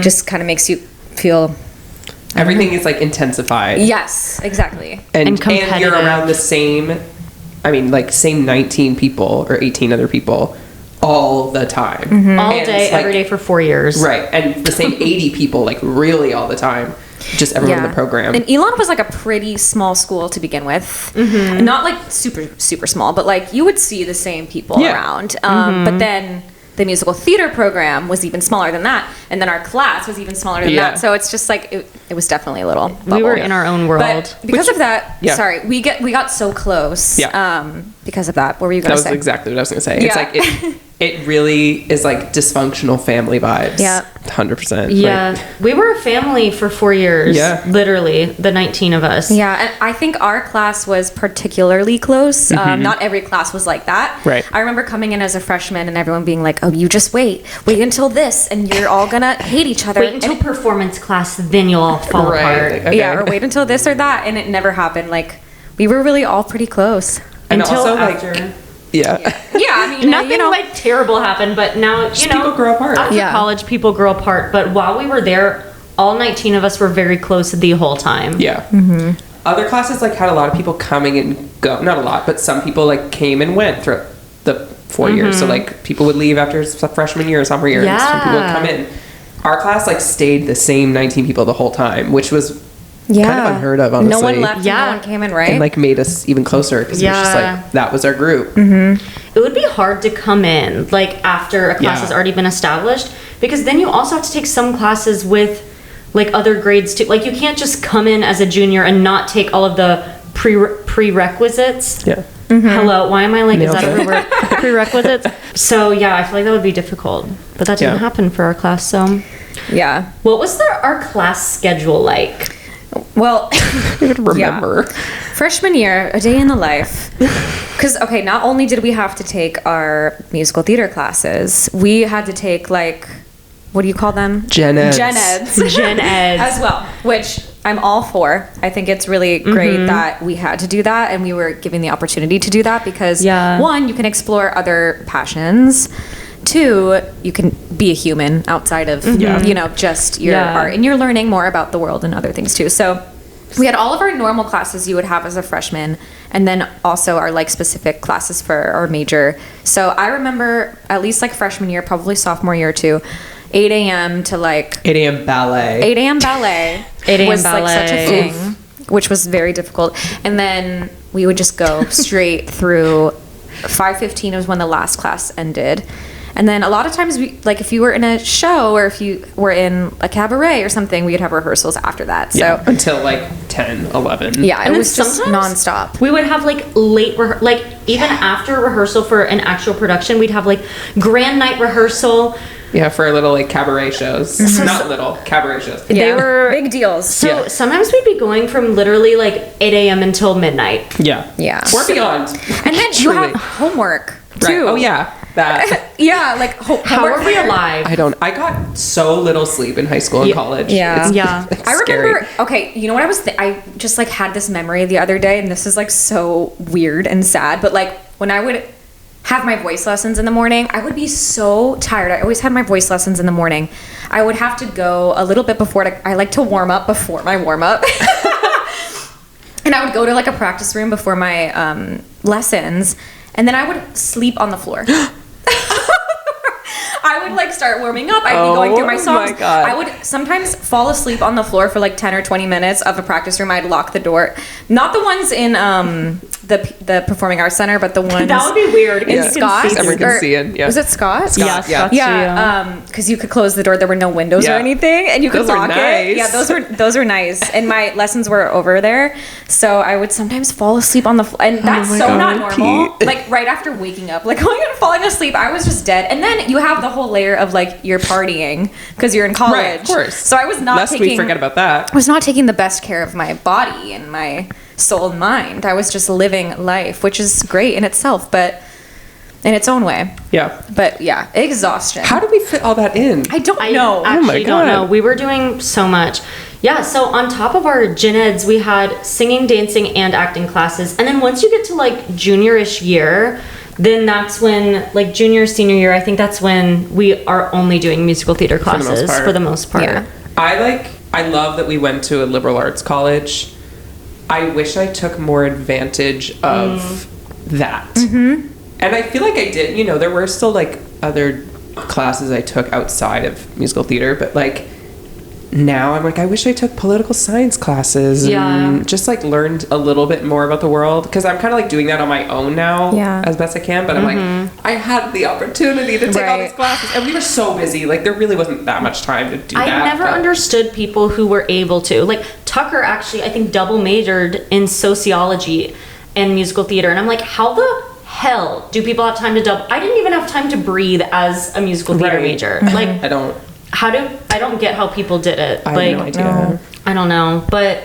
just kind of makes you feel. Everything is intensified. Yes, exactly. And And you're competitive. around the same 19 people or 18 other people all the time. All And day, it's every day for 4 years. Right. And the same 80 people, really all the time. Just everyone in the program. And Elon was a pretty small school to begin with. Not super, super small, but you would see the same people Yeah. around. But then the musical theater program was even smaller than that. And then our class was even smaller than Yeah. that. So it's just it was definitely a little bubble. We were in our own world. But because of that, Yeah. sorry, we got so close. Yeah. Because of that. What were you That going to was say? exactly what I was going to say. Yeah. It's it really is dysfunctional family vibes. Yeah. 100%. Yeah. We were a family for 4 years. Yeah. Literally, the 19 of us. Yeah, and I think our class was particularly close. Not every class was like that. Right. I remember coming in as a freshman and everyone being like, "Oh, you just wait until this, and you're all gonna hate each other." Wait until performance class, then you'll all fall Right. apart. Okay. Yeah, or wait until this or that, and it never happened. We were really all pretty close. And Until also, after. Yeah. Yeah, I mean, Nothing terrible happened, but now, people grow apart. After Yeah. college, people grow apart. But while we were there, all 19 of us were very close the whole time. Yeah. Other classes had a lot of people coming and go. Not a lot, but some people came and went throughout the 4 years. So people would leave after freshman year or sophomore year, and some people would Yeah. come in. Our class stayed the same 19 people the whole time, which was Yeah, kind of unheard of, honestly. No one left. Yeah. And no one came in, right? And made us even closer because it was Yeah. just that was our group. it would be hard to come in like after a class has already been established, because then you also have to take some classes with like other grades too. Like you can't just come in as a junior and not take all of the prerequisites. Yeah. Hello, why am I like, Nailed is that a word? Prerequisites. So yeah, I feel like that would be difficult, but that didn't happen for our class. So Yeah. what was our class schedule like? Well, I could remember. Freshman year, a day in the life. Because, okay, not only did we have to take our musical theater classes, we had to take, like, what do you call them? Gen Eds. Gen Eds. Gen Eds. As well, which I'm all for. I think it's really great that we had to do that and we were given the opportunity to do that because, one, you can explore other passions. Two, you can be a human outside of, you know, just your art. And you're learning more about the world and other things too. So we had all of our normal classes you would have as a freshman, and then also our like specific classes for our major. So I remember at least like freshman year, probably sophomore year too, 8 a.m. to like 8 a.m. ballet. 8 a.m. ballet 8 a.m. was ballet. like such a thing, which was very difficult. And then we would just go straight through. 5:15 was when the last class ended. And then a lot of times, we like if you were in a show or if you were in a cabaret or something, we'd have rehearsals after that. So until like 10, 11. yeah, And it was just sometimes nonstop. We would have like late, like even after rehearsal for an actual production, we'd have like grand night rehearsal. Yeah, for little like cabaret shows. Not little, cabaret shows. They were big deals. So sometimes we'd be going from literally like 8 a.m. until midnight. Yeah. Or beyond. And then you have homework too. Right. Oh yeah. That. Yeah, like How are we alive? I got so little sleep in high school and college. Yeah. It's I scary. remember, okay, you know what I just like had this memory the other day, and this is like so weird and sad, but like when I would have my voice lessons in the morning, I would be so tired. I always had my voice lessons in the morning. I would have to go a little bit before, I like to warm up before my warm up. And I would go to like a practice room before my lessons, and then I would sleep on the floor. I would like start warming up. I'd be going through my songs. My God. I would sometimes fall asleep on the floor for like 10 or 20 minutes of a practice room. I'd lock the door. Not the ones in the Performing Arts Center, but the ones That would be weird. in Scott. Everyone can see it. Yeah. Was it Scott? Scott, yeah. Yeah, because you could close the door. There were no windows or anything, and you could Those are lock nice. it. Yeah, those were nice. And my lessons were over there, so I would sometimes fall asleep on the floor, and that's my so God, not normal. Pete. Like right after waking up, like going and falling asleep, I was just dead. And then you have the whole layer of like you're partying because you're in college. Right, of course. So I was not Lest taking. we forget about that. I was not taking the best care of my body and my soul and mind. I was just living life, which is great in itself, but in its own way. Yeah. But yeah, exhaustion. How did we fit all that in? I don't know. I actually don't God. know. We were doing so much. Yeah, so on top of our gen eds, we had singing, dancing, and acting classes. And then once you get to like junior-ish year, then that's when, like junior, senior year, I think that's when we are only doing musical theater classes for the most part. Yeah. I love that we went to a liberal arts college. I wish I took more advantage of that. Mm-hmm. And I feel like I did. You know, there were still like other classes I took outside of musical theater, but like now I'm like, I wish I took political science classes and just like learned a little bit more about the world, because I'm kind of like doing that on my own now as best I can, but I'm like, I had the opportunity to take all these classes and we were so busy, like there really wasn't that much time to do that. I never understood people who were able to, like Tucker actually I think double majored in sociology and musical theater, and I'm like, how the hell do people have time to double? I didn't even have time to breathe as a musical theater major. Like I don't get how people did it. I have no idea. No. I don't know. But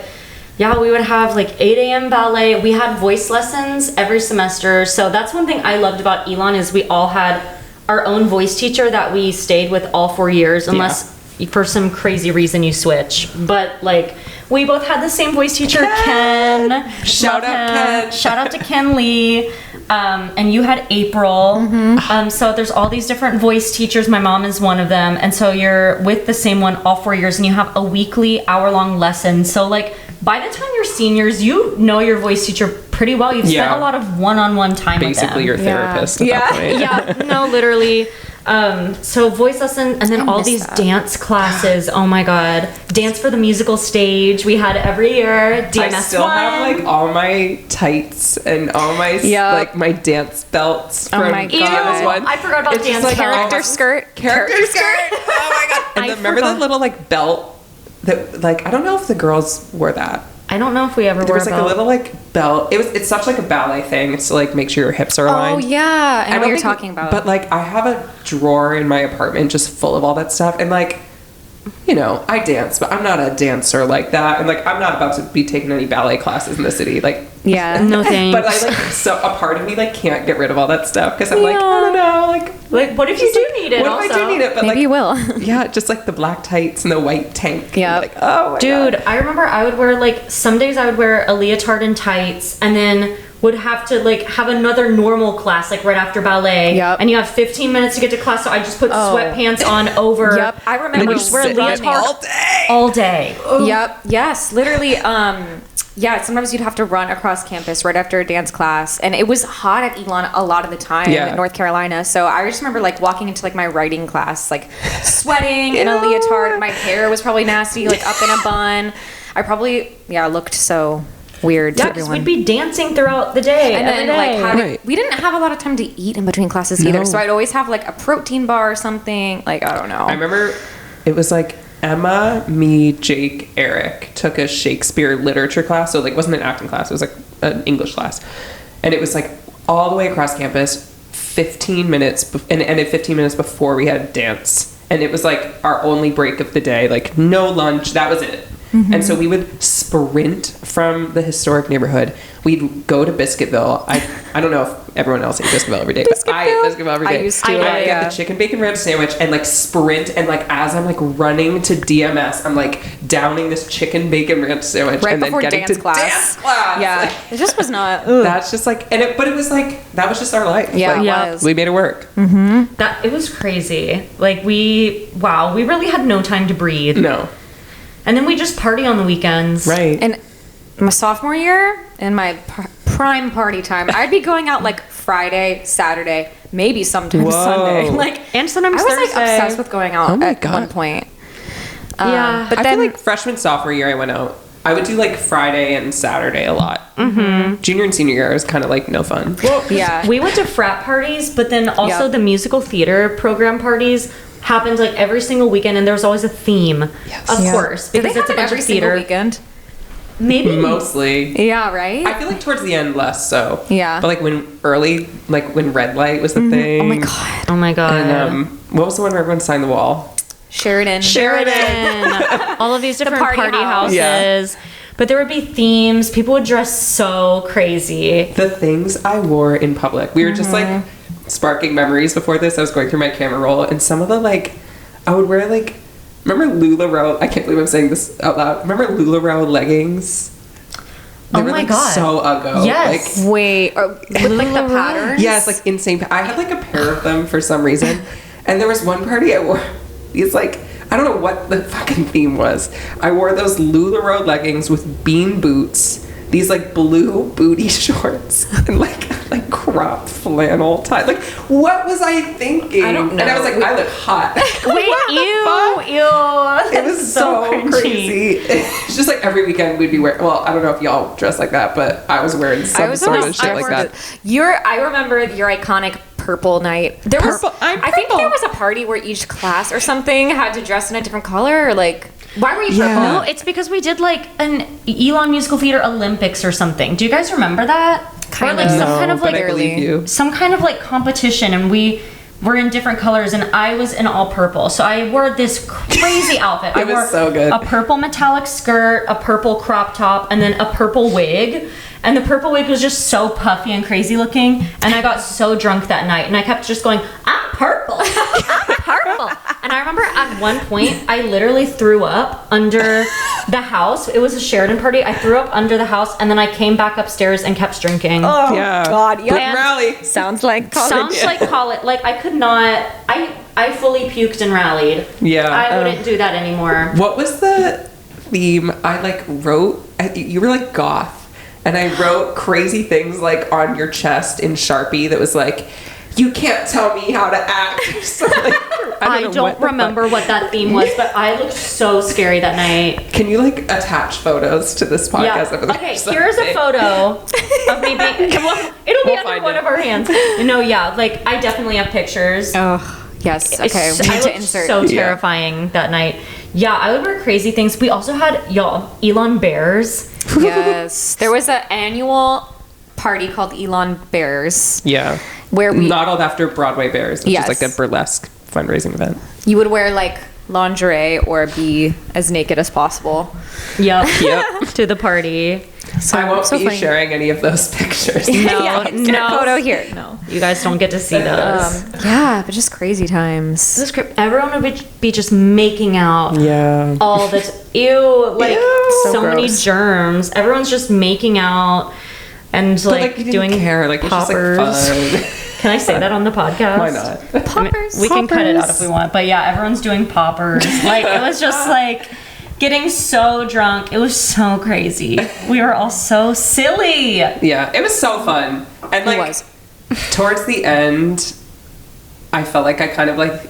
yeah, we would have like 8 a.m. ballet. We had voice lessons every semester. So that's one thing I loved about Elon is we all had our own voice teacher that we stayed with all 4 years, unless for some crazy reason you switch. But like we both had the same voice teacher, Ken. Shout out Ken. Shout out to Ken Lee. And you had April. So there's all these different voice teachers. My mom is one of them. And so you're with the same one all 4 years and you have a weekly hour-long lesson. So like by the time you're seniors, you know your voice teacher pretty well. You've spent a lot of one-on-one time with them. Basically your therapist at that point. Yeah, no, literally. So voice lesson, and then all miss these that. dance classes. Oh my god, dance for the musical stage. We had it every year. DMS I still have like all my tights and all my Yep. like my dance belts from my Ew, DMS one. I forgot about It's just dance like belts. Character skirt. Character skirt. Oh my god! And I then remember the forgot. little like belt that like I don't know if the girls wore that. I don't know if we ever There wore was like a belt. little like belt. It's such like a ballet thing. It's to like make sure your hips are Oh aligned. yeah, I know what don't you're think- talking about. But like I have a drawer in my apartment just full of all that stuff, and like, you know, I dance, but I'm not a dancer like that, and like I'm not about to be taking any ballet classes in the city. Like, yeah, No thanks. but I like so a part of me like can't get rid of all that stuff because I'm like I don't know, like what if you do need it? what also? if I do need it? But maybe like you will. yeah, just like the black tights and the white tank. Yep. Like oh my Dude, God. I remember I would wear like some days I would wear a leotard and tights, and then would have to like have another normal class like right after ballet. Yep. And you have 15 minutes to get to class, so I just put Oh. sweatpants on over. Yep, I remember And you just wear sit leotard all day. all day. Yep. Yes. Literally. Yeah. Sometimes you'd have to run across campus right after a dance class, and it was hot at Elon a lot of the time Yeah. in North Carolina. So I just remember like walking into like my writing class, like sweating in a leotard. My hair was probably nasty, like up in a bun. I probably looked so weird to Yeah, because everyone. we'd be dancing throughout the day. And every then like day. how did, Right. we didn't have a lot of time to eat in between classes either. No. So I'd always have like a protein bar or something. Like I don't know. I remember it was like Emma, me, Jake, Eric took a Shakespeare literature class. So like it wasn't an acting class, it was like an English class. And it was like all the way across campus, 15 minutes and ended 15 minutes before we had dance. And it was like our only break of the day, like no lunch, that was it. And so we would sprint from the historic neighborhood. We'd go to Biscuitville. I don't know if everyone else ate Biscuitville every day, but I ate Biscuitville every day. I used to, I yeah. get the chicken bacon ranch sandwich and like sprint, and like as I'm like running to DMS, I'm like downing this chicken bacon ranch sandwich right and then before getting dance to class. dance class. Yeah, Like, it just was not. that's just like, but it was like that was just our life. Yeah, Like, it Yeah. was. we made it work. That it was crazy. Like we really had no time to breathe. No, And then we just party on the weekends. right? And my sophomore year, in my prime party time, I'd be going out like Friday, Saturday, maybe sometimes Whoa. Sunday. Like, And sometimes I was like Thursday. obsessed with going out Oh my at God. one point. Yeah. but I then feel like freshman, sophomore year, I went out. I would do like Friday and Saturday a lot. Mm-hmm. Junior and senior year was kind of like no fun. yeah, We went to frat parties, but then also Yep. the musical theater program parties happened like every single weekend, and there was always a theme. Yes. Of Yeah. course, Did they because it's a have it bunch every of single theater. weekend. Maybe Mostly. Yeah, right. I feel like towards the end less so. Yeah. But like when red light was the thing. Oh my god, Oh my god. And what was the one where everyone signed the wall? Sheridan. Sheridan. All of these different party party house. houses. But there would be themes. People would dress so crazy. The things I wore in public. We were just like sparking memories before this. I was going through my camera roll, and some of the like, I would wear like, remember LuLaRoe? I can't believe I'm saying this out loud. Remember LuLaRoe leggings? They Oh were my like God. so uggo. Yes. Like, Wait, with like the patterns. yes, like insane. I had like a pair of them for some reason, and there was one party I wore these like. I don't know what the fucking theme was. I wore those LuLaRoe leggings with bean boots, these like blue booty shorts, and like cropped flannel tie. Like, what was I thinking? I don't And I was know. like, I look hot. Wait, What the fuck? ew. It was so crazy. It's just like every weekend we'd be wearing. Well, I don't know if y'all dress like that, but I was wearing some sort of shit like that. I remember your iconic purple night. There was. Purple- I'm I think purple. there was a party where each class or something had to dress in a different color. Or like, why were you Yeah. purple? No, it's because we did like an Elon Musical Theater Olympics or something. Do you guys remember that? Kind or like of. some No, kind of but like I believe you. some kind of like competition, and we were in different colors, and I was in all purple. So I wore this crazy outfit. I It was wore so good. a purple metallic skirt, a purple crop top, and then a purple wig. And the purple wig was just so puffy and crazy looking. And I got so drunk that night, and I kept just going, I'm purple. I'm purple. And I remember at one point, I literally threw up under the house. It was a Sheridan party. I threw up under the house, and then I came back upstairs and kept drinking. Oh Yeah. God, With yeah. Rally. Sounds like college. Sounds like college. Like I could not. I fully puked and rallied. Yeah. I wouldn't do that anymore. What was the theme? I like wrote. You were like goth, and I wrote crazy things like on your chest in Sharpie that was like, you can't tell me how to act. So, like, I don't remember what that theme was, but I looked so scary that night. Can you like attach photos to this podcast? Yeah. Okay, here's a photo of me being. It'll be under one of our hands. No, yeah, like I definitely have pictures. Oh, yes. Okay, we need to insert. So terrifying that night. Yeah, I would wear crazy things. We also had Elon bears. Yes, there was an annual party called Elon Bears. Yeah. Where we modeled after Broadway Bears, which Yes. is like a burlesque fundraising event. you would wear like lingerie or be as naked as possible. Yep. Yep. To the party. I won't be funny. sharing any of those pictures. No, Get a photo here. No, you guys don't get to see those. Yeah, but just crazy times. This script, everyone would be just making out. Yeah. All the ew, like Ew. so So many gross. germs. Everyone's just making out and But, like you didn't doing care. Like, poppers. it's just like fun. Can I say that on the podcast? Why not? Poppers. We can cut it out if we want, but yeah, everyone's doing poppers. Like it was just like getting so drunk. It was so crazy. We were all so silly. Yeah, it was so fun. And like was. towards the end, I felt like I kind of like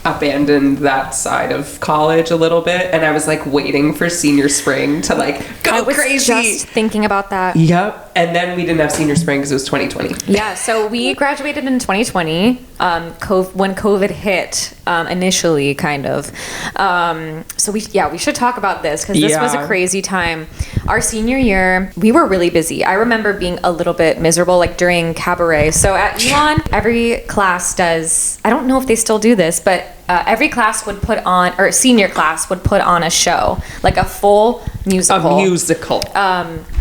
abandoned that side of college a little bit, and I was like waiting for senior spring to like go I was crazy. just thinking about that. Yep. And then we didn't have senior spring because it was 2020. Yeah, so we graduated in 2020 when COVID hit initially, kind of. So we should talk about this because this was a Yeah. crazy time. Our senior year, we were really busy. I remember being a little bit miserable, like during cabaret. So at Elon, every class does. I don't know if they still do this, but every class would put on, or senior class would put on a show, like a full musical. A musical.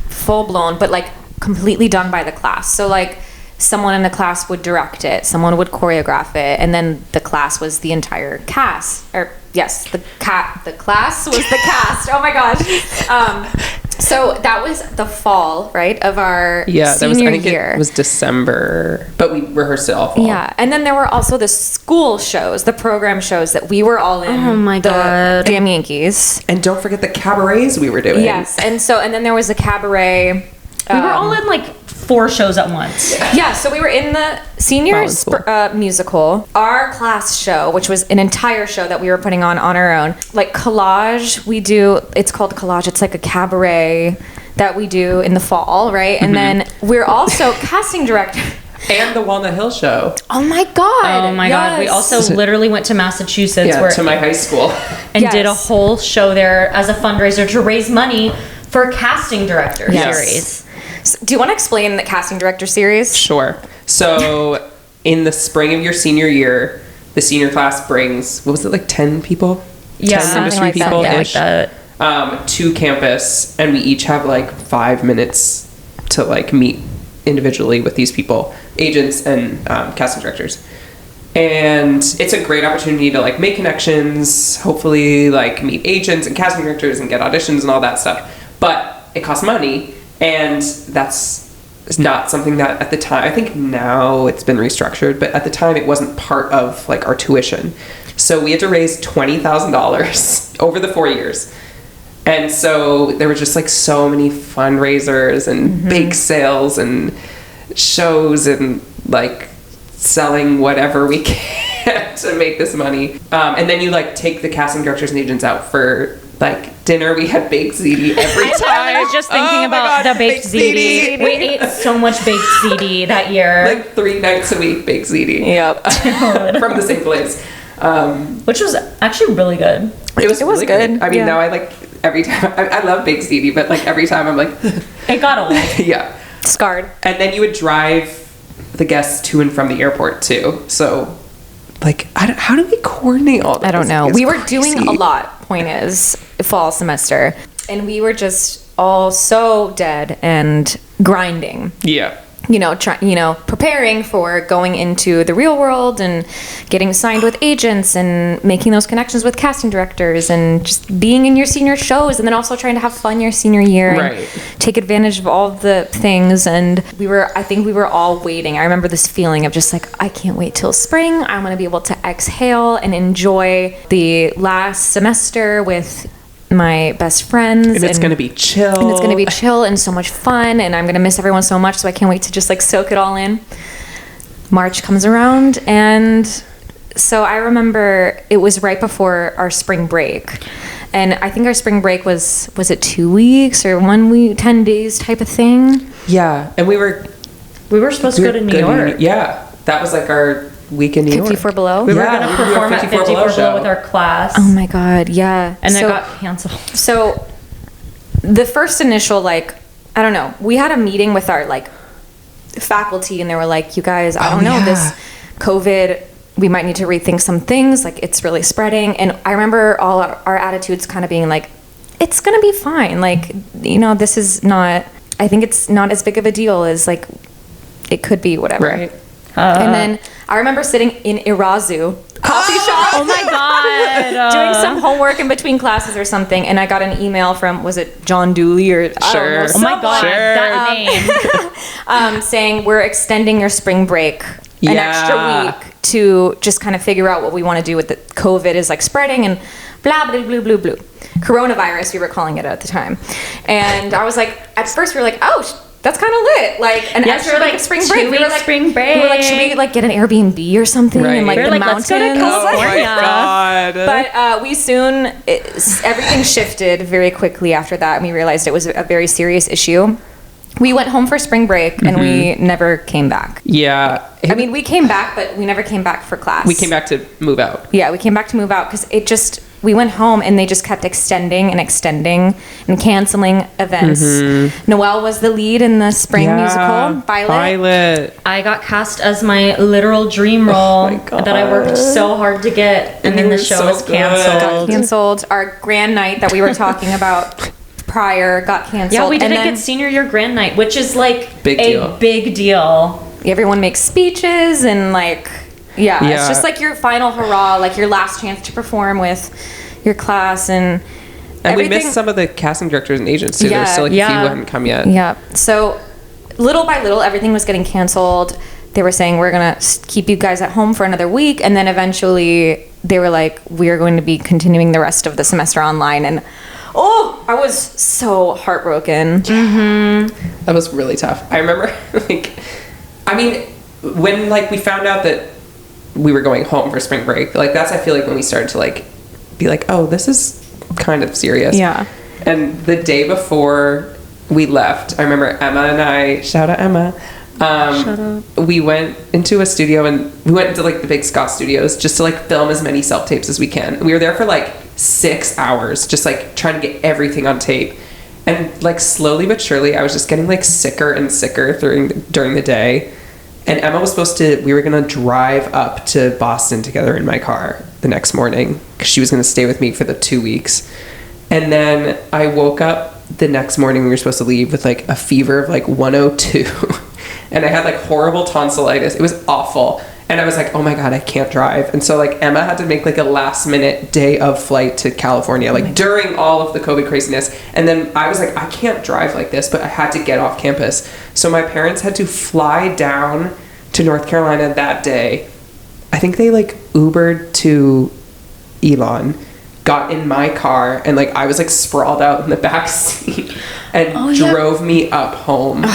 Full blown, but like completely done by the class. So like someone in the class would direct it, someone would choreograph it, and then the class was the entire cast. Or yes, the class was the cast. Oh my gosh. So that was the fall, right, of our senior year. It was December, but we rehearsed it all fall. Yeah, and then there were also the school shows, the program shows that we were all in. Oh my God. Damn Yankees. And don't forget the cabarets we were doing. Yes, and then there was a cabaret. We were all in like 4 shows at once. Yeah, so we were in the senior Wow, that's cool. musical. Our class show, which was an entire show that we were putting on our own. Like collage, we do, it's called collage. It's like a cabaret that we do in the fall, right? And then we're also casting director. And the Walnut Hill show. Oh my God. Oh my God. We also literally went to Massachusetts To my high school. and Yes. did a whole show there as a fundraiser to raise money for casting director Yes. series. So, do you want to explain the casting director series? Sure. So in the spring of your senior year, the senior class brings, what was it, like 10 people? Yeah, 10 something industry like that, people yeah. Like that. to campus, and we each have like 5 minutes to like meet individually with these people, agents and casting directors. And it's a great opportunity to like make connections, hopefully like meet agents and casting directors and get auditions and all that stuff. But it costs money, and that's not something that at the time, I think now it's been restructured, but at the time it wasn't part of like our tuition. So we had to raise $20,000 over the 4 years. And so there were just like so many fundraisers and bake sales and shows and like selling whatever we can to make this money. And then you like take the casting directors and agents out for like dinner. We had baked ziti every time. I was just thinking Oh my about God, the baked ziti. We ate so much baked ziti that year. Like 3 nights a week baked ziti. Yep. From the same place. Which was actually really good. It was was really good, I mean, yeah. now I like every time. I love baked ziti, but like every time I'm like, It got old. yeah. Scarred. And then you would drive the guests to and from the airport too. So, like, how do we coordinate all that? I don't know. It's We were crazy. doing a lot, point is, fall semester. And we were just all so dead and grinding. Yeah. Preparing for going into the real world and getting signed with agents and making those connections with casting directors and just being in your senior shows, and then also trying to have fun your senior year and Right. take advantage of all the things. And I think we were all waiting. I remember this feeling of just like, I can't wait till spring. I'm going to be able to exhale and enjoy the last semester with my best friends, And it's going to be chill. and it's going to be chill and so much fun, and I'm going to miss everyone so much, so I can't wait to just like soak it all in. March comes around, and so I remember it was right before our spring break. And I think our spring break was it 2 weeks or 1 week, 10 days type of thing? Yeah. And we were supposed to go to New York. Yeah. That was like our week in New York. 54 Below? We were going to perform at 54 Below with our class. Oh my God, yeah. And it got canceled. So the first initial, like, I don't know, we had a meeting with our, like, faculty, and they were like, you guys, I don't know, this COVID, we might need to rethink some things, like it's really spreading. And I remember all our attitudes kind of being like, it's gonna be fine, like, you know, this is not, I think it's not as big of a deal as like it could be, whatever. Right. And then I remember sitting in Irazu coffee shop. Oh my God. Doing some homework in between classes or something, and I got an email from, was it John Dooley or I don't know, Oh my God, that name. saying we're extending your spring break an extra week to just kind of figure out what we want to do with the COVID is like spreading and blah, blah, blah, blah, blah. Coronavirus, we were calling it at the time. And I was like, at first we were like, oh, that's kind of lit. Like, an extra like spring break. We were like, spring break. We were like, should we like get an Airbnb or something? Right. And like We're the like, mountains? let's go to California. Oh my God. But we soon, everything shifted very quickly after that. And we realized it was a very serious issue. We went home for spring break and we never came back. Yeah. I mean, we came back, but we never came back for class. We came back to move out. Yeah, we came back to move out because it just, we went home and they just kept extending and canceling events. Noelle was the lead in the spring musical, Violet. I got cast as my literal dream role that I worked so hard to get, and then the show was canceled. Canceled. Our grand night that we were talking about prior got canceled. Yeah, we didn't get senior year grand night, which is like Big big deal. Everyone makes speeches and like, it's just like your final hurrah, like your last chance to perform with your class and we missed some of the casting directors and agents too. There's still like a few who hadn't come yet. Yeah. So little by little, everything was getting canceled. They were saying, we're going to keep you guys at home for another week. And then eventually they were like, we're going to be continuing the rest of the semester online. And I was so heartbroken. That was really tough. I remember when like we found out that we were going home for spring break, like that's, I feel like when we started to like be like, oh, this is kind of serious. Yeah. And the day before we left, I remember Emma and I, shout out Emma, we went into a studio and we went into like the big Scott studios just to like film as many self-tapes as we can. We were there for like 6 hours just like trying to get everything on tape. And like slowly but surely I was just getting like sicker and sicker during the day. And Emma was we were going to drive up to Boston together in my car the next morning because she was going to stay with me for the 2 weeks. And then I woke up the next morning, we were supposed to leave with like a fever of like 102. And I had like horrible tonsillitis. It was awful. And I was like, oh my God, I can't drive. And so like Emma had to make like a last minute day of flight to California, like during all of the COVID craziness. And then I was like, I can't drive like this, but I had to get off campus. So my parents had to fly down to North Carolina that day. I think they like Ubered to Elon, got in my car, and like I was like sprawled out in the back seat and drove me up home.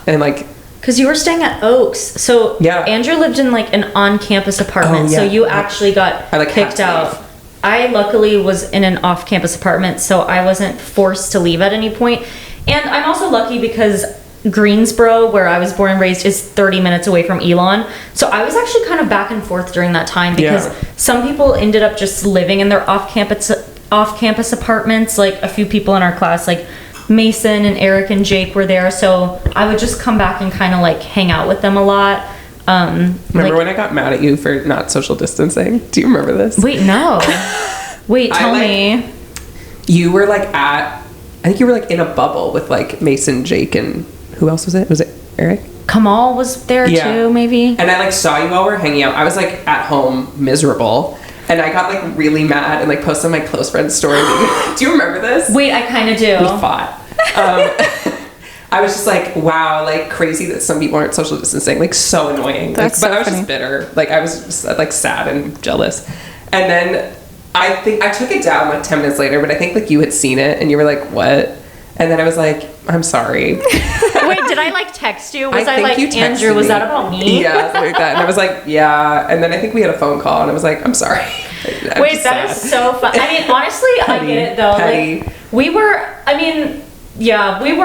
And like, because you were staying at Oaks, so Andrew lived in like an on-campus apartment, so you actually got kicked out. I luckily was in an off-campus apartment, so I wasn't forced to leave at any point. And I'm also lucky because Greensboro, where I was born and raised, is 30 minutes away from Elon. So I was actually kind of back and forth during that time because some people ended up just living in their off-campus apartments. Like a few people in our class, like Mason and Eric and Jake were there. So I would just come back and kind of like hang out with them a lot. Remember when I got mad at you for not social distancing? Do you remember this? Wait, no. Wait, tell me. You were like I think you were like in a bubble with like Mason, Jake, and who else was it? Was it Eric? Kamal was there too, maybe. And I like saw you while we were hanging out. I was like at home miserable. And I got like really mad and like posted on my close friend's story. Do you remember this? Wait, I kind of do. We fought. I was just like, wow, like crazy that some people aren't social distancing. Like so annoying. But I was just bitter. Like I was just like sad and jealous. And then I think I took it down like 10 minutes later, but I think like you had seen it and you were like, what? And then I was like, I'm sorry. Wait, did I like text you? Was I think like, you texted Andrew, was me. that about me? Yeah, something like that. And I was like, yeah. And then I think we had a phone call, and I was like, I'm sorry. Wait, that is so fun. I mean, honestly, I get it though. Petty. Like, we were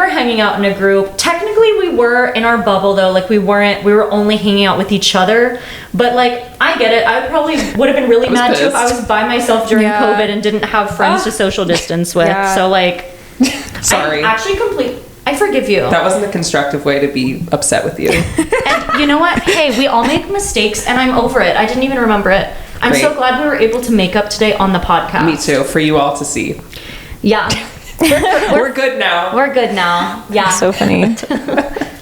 hanging out in a group. Technically, we were in our bubble though. Like, we were only hanging out with each other. But like, I get it. I probably would have been really mad too if I was by myself during COVID and didn't have friends to social distance with. Yeah. So like, Sorry. I'm actually I forgive you. That wasn't a constructive way to be upset with you. And you know what? Hey, we all make mistakes and I'm over it. I didn't even remember it. I'm so Great. glad we were able to make up today on the podcast. Me too, for you all to see. Yeah. We're good now. We're good now. Yeah. So funny.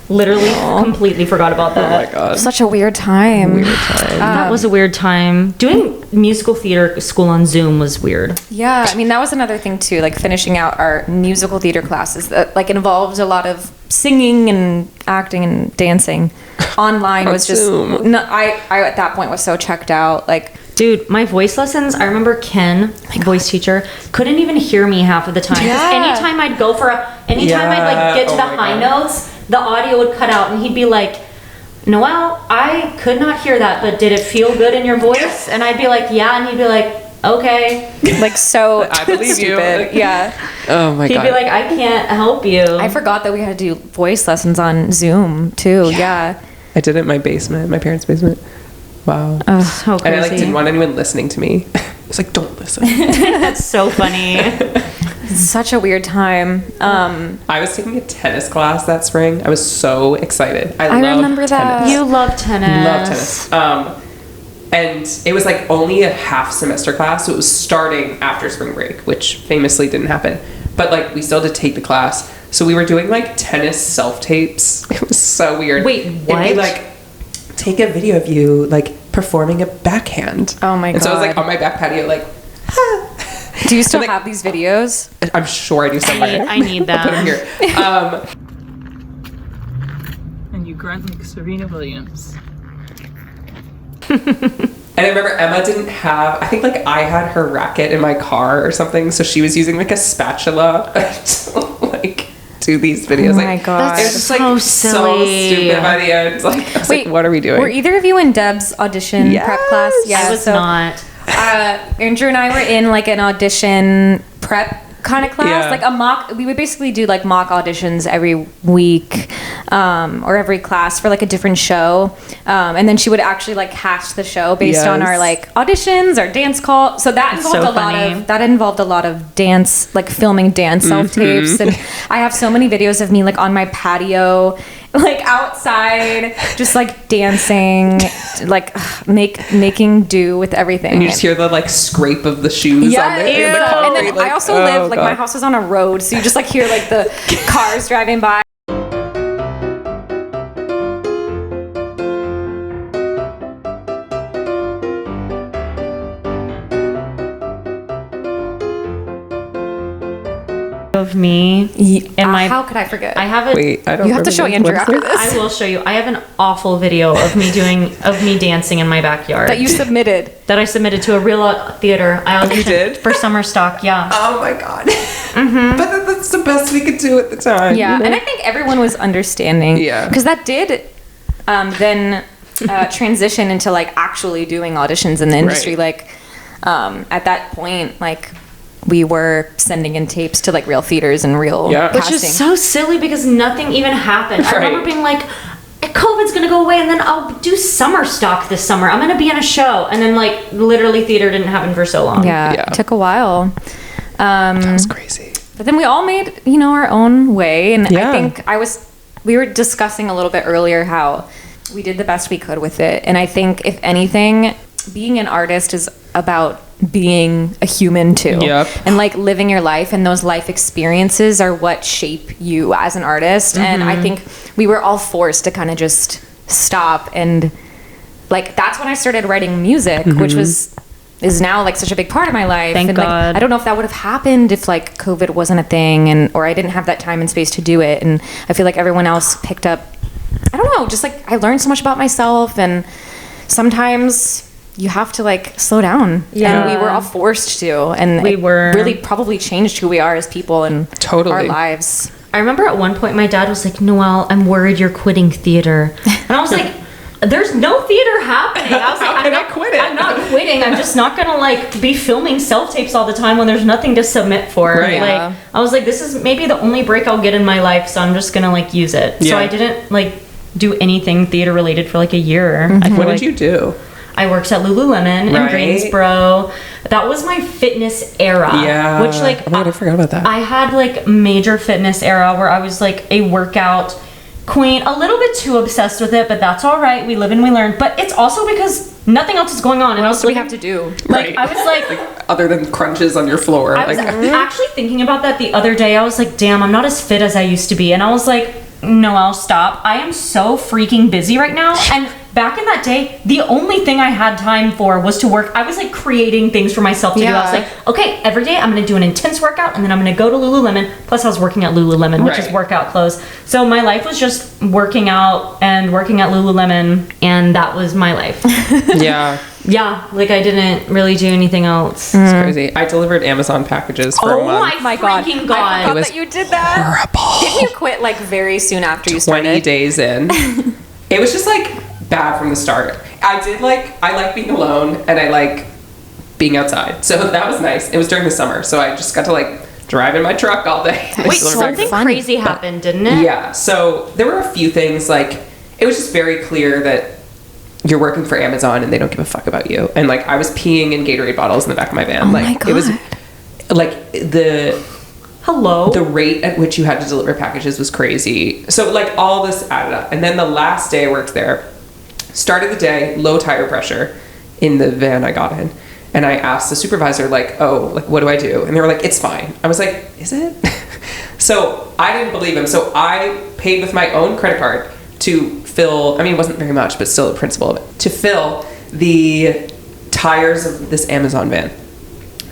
Literally completely forgot about Oh that. my god. Such a weird time. That was a weird time. Doing musical theater school on Zoom was weird. Yeah, I mean, that was another thing too, like finishing out our musical theater classes that like involved a lot of singing and acting and dancing. Online was just, Zoom. no, I at that point was so checked out. Like, Dude, my voice lessons, I remember Ken, voice teacher, couldn't even hear me half of the time. 'Cause Yeah. anytime I'd go for anytime I'd like get to Oh the my high God. notes, the audio would cut out and he'd be like, Noelle, I could not hear that, but did it feel good in your voice? And I'd be like, yeah. And he'd be like, okay. like so I believe you. stupid. Yeah. Oh my He'd god. be like, I can't help you. I forgot that we had to do voice lessons on Zoom too. Yeah. I did it in my basement, my parents' basement. Wow. so And I like crazy. didn't want anyone listening to me. It's like, don't listen. That's so funny. Such a weird time. I was taking a tennis class that spring. I was so excited. I love remember that. tennis. You love tennis. Love tennis. And it was like only a half semester class, so it was starting after spring break, which famously didn't happen. But like we still had to take the class. So we were doing like tennis self-tapes. It was so weird. Wait, It'd what? be like, take a video of you like performing a backhand. Oh my And so I was God. like on my back patio, like, Do you still like- have these videos? I'm sure I do somewhere. I need I'll put them that. here. And you grunt like Serena Williams. And I remember Emma didn't have, I think like I had her racket in my car or something, so she was using like a spatula to like do these videos. Oh like, my God. It was just like so so silly. stupid by the end. Like, I was like, what are we doing? Were either of you in Deb's audition prep class? Yes. I was so, not. Andrew and I were in like an audition prep kind of class, Yeah. like a mock. We would basically do like mock auditions every week, or every class for like a different show, and then she would actually like hatch the show based on Yes. our like auditions, our dance call. So that That's involved so a lot funny. of dance, like filming dance self tapes, and I have so many videos of me like on my patio, like outside, just like dancing, like making do with everything. and you just hear the like scrape of the shoes on the, in the and concrete. then like, I also oh, live like my God. house is on a road, so you just like hear like the cars driving by. Of me in my. How could I forget? I have it. Wait, I don't You have to show remember. Andrew What is after it? this. I will show you. I have an awful video of me dancing in my backyard that you submitted. that I submitted to a real theater. I auditioned did? for summer stock. Yeah. Oh my God. But that's the best we could do at the time. Yeah, you know? and I think everyone was understanding. Yeah. because that did then transition into like actually doing auditions in the industry. Right. Like at that point, like we were sending in tapes to like real theaters and real Yeah. Which casting. is so silly because nothing even happened. I Right. remember being like, COVID's gonna go away and then I'll do summer stock this summer. I'm gonna be in a show. And then like literally theater didn't happen for so long. Yeah, Yeah. it took a while. That's crazy. But then we all made, our own way. And Yeah. I think we were discussing a little bit earlier how we did the best we could with it. And I think if anything, being an artist is about being a human too. Yep. And like living your life, and those life experiences are what shape you as an artist. And I think we were all forced to kind of just stop, and like that's when I started writing music, which is now like such a big part of my life. Thank and like, God. I don't know if that would have happened if like COVID wasn't a thing, or I didn't have that time and space to do it. And I feel like everyone else picked up, I don't know, just like I learned so much about myself, and sometimes you have to like slow down. Yeah. And we were all forced to, and We it were. really probably changed who we are as people and Totally. our lives. I remember at one point my dad was like, Noelle, I'm worried you're quitting theater. And I was like, there's no theater happening. I was like, How can I quit it? I'm not quitting. I'm just not gonna like be filming self-tapes all the time when there's nothing to submit for. Right. Like, Yeah. I was like, this is maybe the only break I'll get in my life, so I'm just gonna like use it. Yeah. So I didn't like do anything theater related for like a year. I feel What like did you do? I worked at Lululemon in Right. Greensboro. That was my fitness era. Yeah. Which like Oh my God, I forgot about that. I had like major fitness era where I was like a workout queen, a little bit too obsessed with it, but that's all right. We live and we learn. But it's also because nothing else is going on. What else do we have to do? Like I was like Other than crunches on your floor. I was like, actually thinking about that the other day. I was like, damn, I'm not as fit as I used to be. And I was like, no, I'll stop. I am so freaking busy right now. And back in that day, the only thing I had time for was to work. I was like creating things for myself to do. I was Yeah. like, okay, every day I'm going to do an intense workout and then I'm going to go to Lululemon. Plus I was working at Lululemon, which is Right. workout clothes. So my life was just working out and working at Lululemon. And that was my life. yeah. Yeah, like I didn't really do anything else. It's crazy. I delivered Amazon packages for a Oh month. my freaking God. I forgot was that you did that. Horrible. Didn't you quit like very soon after you 20 started? days in. It was just like bad from the start. I like being alone and I like being outside. So that was nice. It was during the summer. So I just got to like drive in my truck all day. Wait, So something fun. crazy happened, didn't it? Yeah. So there were a few things like it was just very clear that you're working for Amazon and they don't give a fuck about you. And like I was peeing in Gatorade bottles in the back of my van. Like my it was God. like the Hello. rate at which you had to deliver packages was crazy. So like all this added up. And then the last day I worked there, started the day, low tire pressure in the van I got in. And I asked the supervisor like, oh, like what do I do? And they were like, it's fine. I was like, is it? So I didn't believe him. So I paid with my own credit card to fill, I mean, it wasn't very much, but still the principle of it, to fill the tires of this Amazon van.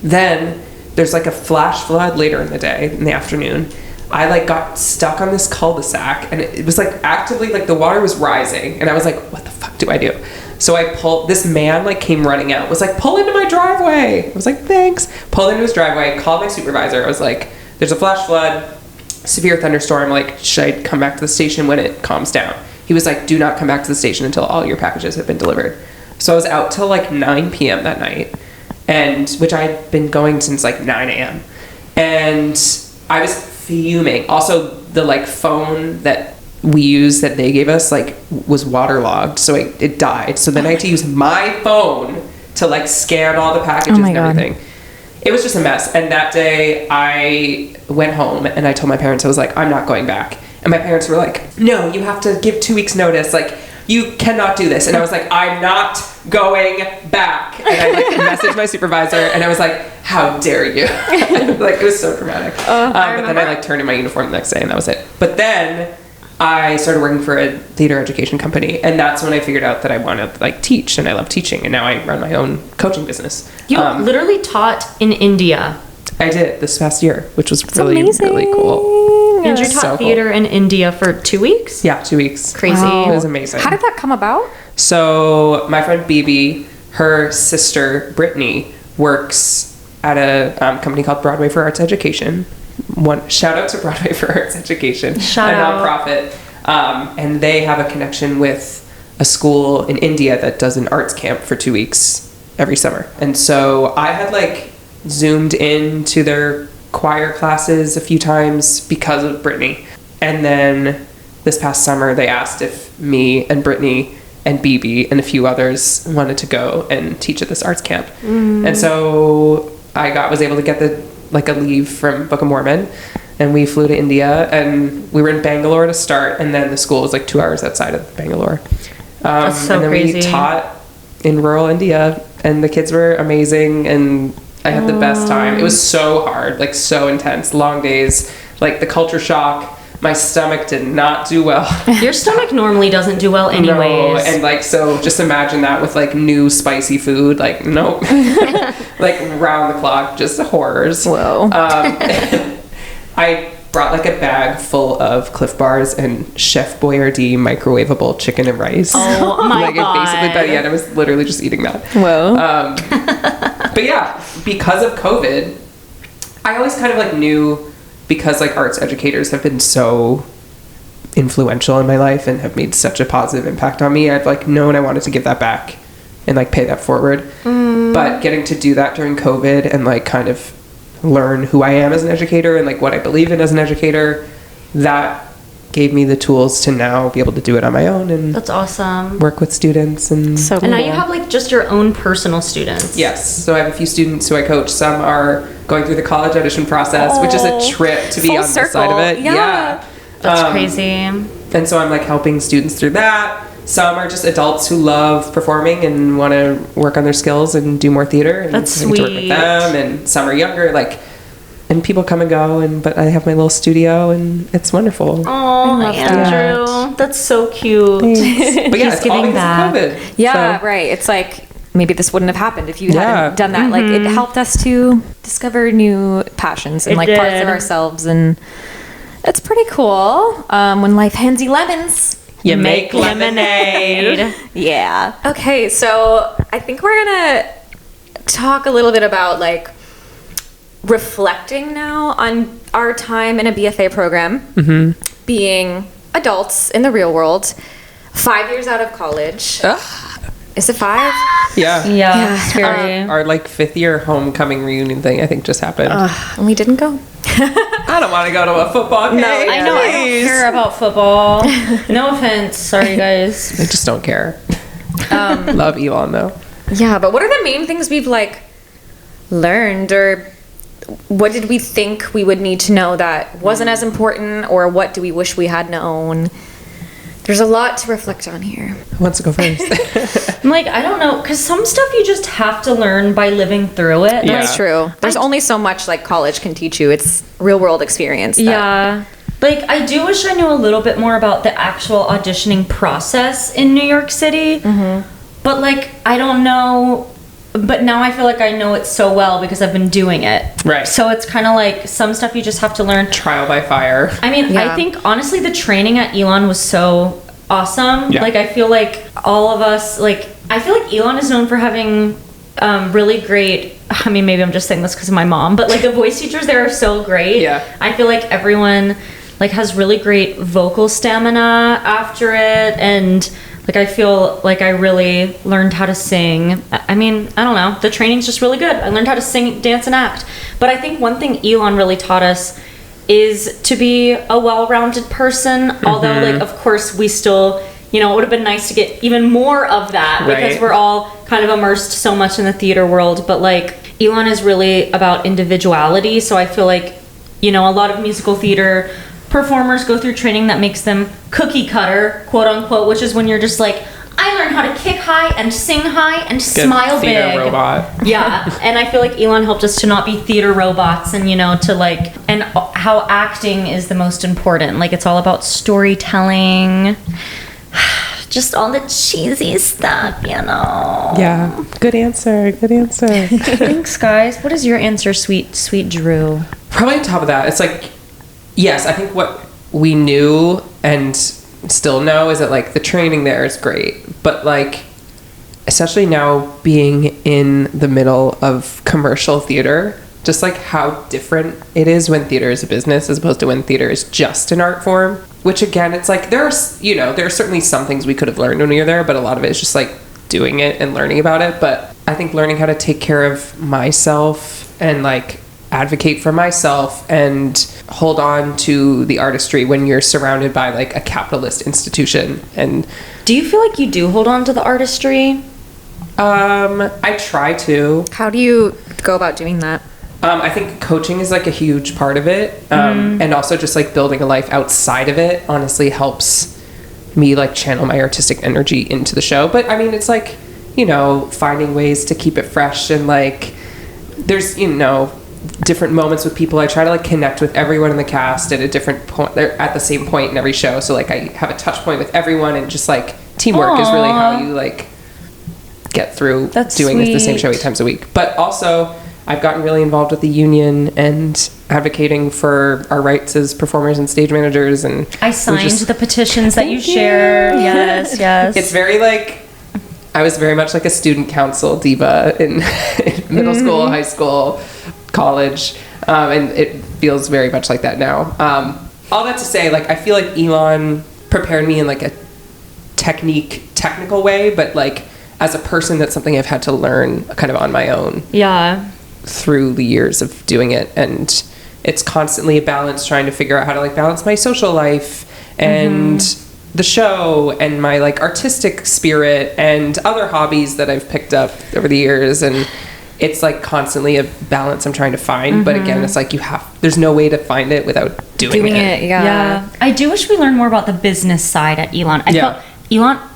Then there's like a flash flood later in the day, in the afternoon. I like got stuck on this cul-de-sac and it was like actively like the water was rising and I was like, what the fuck do I do? So I pulled, this man like came running out, was like, pull into my driveway. I was like, thanks. Pulled into his driveway, called my supervisor. I was like, there's a flash flood, severe thunderstorm, like should I come back to the station when it calms down? He was like, do not come back to the station until all your packages have been delivered. So I was out till like 9 p.m. that night, and which I'd been going since like 9 a.m. And I was fuming. Also, the like phone that we used that they gave us like was waterlogged, so it died. So then I had to use my phone to like scan all the packages my and God. everything. It was just a mess. And that day I went home and I told my parents, I was like, I'm not going back. And my parents were like, no, you have to give 2 weeks notice. Like, you cannot do this. And I was like, I'm not going back. And I like messaged my supervisor and I was like, how dare you? Like, it was so dramatic. But then I like turned in my uniform the next day and that was it. But then I started working for a theater education company, and that's when I figured out that I wanted to like teach, and I love teaching, and now I run my own coaching business. You literally taught in India. I did this past year, which was really cool. Andrew So taught cool. theater in India for 2 weeks? Yeah, 2 weeks. Crazy. Wow. It was amazing. How did that come about? So my friend Bibi, her sister Brittany, works at a company called Broadway for Arts Education. Shout out to Broadway for Arts Education, Shout a out. nonprofit, and they have a connection with a school in India that does an arts camp for 2 weeks every summer. And so I had like zoomed into their choir classes a few times because of Brittany. And then this past summer they asked if me and Brittany and Bibi and a few others wanted to go and teach at this arts camp. And so I was able to get a leave from Book of Mormon, and we flew to India, and we were in Bangalore to start, and then the school was like 2 hours outside of Bangalore. That's so and then crazy. we taught in rural India, and the kids were amazing, and I had the best time. It was so hard, like so intense, long days, like the culture shock. My stomach did not do well. Your stomach normally doesn't do well anyways. No, and like, so just imagine that with like new spicy food, like nope. Like round the clock, just horrors. Whoa. I brought like a bag full of Cliff Bars and Chef Boyardee microwavable chicken and rice. Oh my like God. basically by the end I was literally just eating that. Whoa. But yeah, because of COVID, I always kind of like knew, because like arts educators have been so influential in my life and have made such a positive impact on me, I've like known I wanted to give that back and like pay that forward. But getting to do that during COVID and like kind of learn who I am as an educator and like what I believe in as an educator, that gave me the tools to now be able to do it on my own and That's awesome. work with students. And So And now you have like just your own personal students. yes, so I have a few students who I coach. Some are going through the college audition process, which is a trip to be Full on this side of it. circle. Yeah. That's crazy. And so I'm like helping students through that. Some are just adults who love performing and want to work on their skills and do more theater. And That's getting to work with sweet. them. And some are younger, like, and people come and go. But I have my little studio, and it's wonderful. Oh, love Andrew. That's so cute. But yeah, He's it's all giving because back. of COVID. Yeah, So- right. It's like maybe this wouldn't have happened if you Yeah. hadn't done that. Like it helped us to discover new passions and It like parts did. of ourselves, and it's pretty cool. When life hands you lemons. You make lemonade. Yeah. Okay, so I think we're gonna talk a little bit about like reflecting now on our time in a BFA program, being adults in the real world, 5 years out of college. Is it 5? Yeah. Yeah, it's very. Our like 5th year homecoming reunion thing, I think, just happened. And we didn't go. I don't want to go to a football game. I know, I don't care about football. No offense. Sorry, guys. I just don't care. Love Elon though. Yeah, but what are the main things we've like learned, or what did we think we would need to know that wasn't as important, or what do we wish we had known? There's a lot to reflect on here. Who wants to go first? I'm like, I don't know, because some stuff you just have to learn by living through it. Yeah. That's true. There's only so much like college can teach you. It's real world experience. Yeah. Like, I do wish I knew a little bit more about the actual auditioning process in New York City. But, like, I don't know. But now I feel like I know it so well because I've been doing it. Right. So it's kind of like some stuff you just have to learn. Trial by fire. I mean, Yeah. I think, honestly, the training at Elon was so awesome. Yeah. Like, I feel like all of us, like, I feel like Elon is known for having really great, I mean, maybe I'm just saying this because of my mom, but like the voice teachers there are so great. Yeah. I feel like everyone like has really great vocal stamina after it, and like I feel like I really learned how to sing. I mean, I don't know, the training's just really good. I learned how to sing, dance, and act. But I think one thing Elon really taught us is to be a well-rounded person, although like of course we still, you know, it would have been nice to get even more of that because Right. we're all kind of immersed so much in the theater world. But like Elon is really about individuality, so I feel like, you know, a lot of musical theater performers go through training that makes them cookie cutter, quote unquote, which is when you're just like, I learned how to kick high and sing high and Good smile theater big. robot. Yeah, and I feel like Elon helped us to not be theater robots, and you know, to like, and how acting is the most important. Like, it's all about storytelling, just all the cheesy stuff, you know. Yeah. Good answer. Good answer. Thanks, guys. What is your answer, sweet Drew? Probably on top of that, it's like, yes, I think what we knew and still know is that like the training there is great, but like especially now being in the middle of commercial theater, just like how different it is when theater is a business as opposed to when theater is just an art form. Which again, it's like there are certainly some things we could have learned when we were there, but a lot of it is just like doing it and learning about it. But I think learning how to take care of myself and like advocate for myself and hold on to the artistry when you're surrounded by like a capitalist institution. And Do you feel like you do hold on to the artistry? I try to. How do you go about doing that? I think coaching is like a huge part of it, and also just like building a life outside of it honestly helps me like channel my artistic energy into the show. But I mean, it's like, you know, finding ways to keep it fresh, and like there's, you know, different moments with people. I try to like connect with everyone in the cast at a different point. They're at the same point in every show, so like I have a touch point with everyone, and just like teamwork is really how you like get through That's doing the same sweet. show 8 times a week. But also I've gotten really involved with the union and advocating for our rights as performers and stage managers. And I signed the petitions that you share. Yes, yes. It's very like, I was very much like a student council diva in middle school, high school, college, and it feels very much like that now. All that to say, like, I feel like Elon prepared me in like a technical way, but like as a person, that's something I've had to learn kind of on my own. Yeah. Through the years of doing it, and it's constantly a balance, trying to figure out how to like balance my social life and the show and my like artistic spirit and other hobbies that I've picked up over the years. And it's like constantly a balance I'm trying to find. But again, it's like there's no way to find it without doing it. Yeah. I do wish we learned more about the business side at Elon.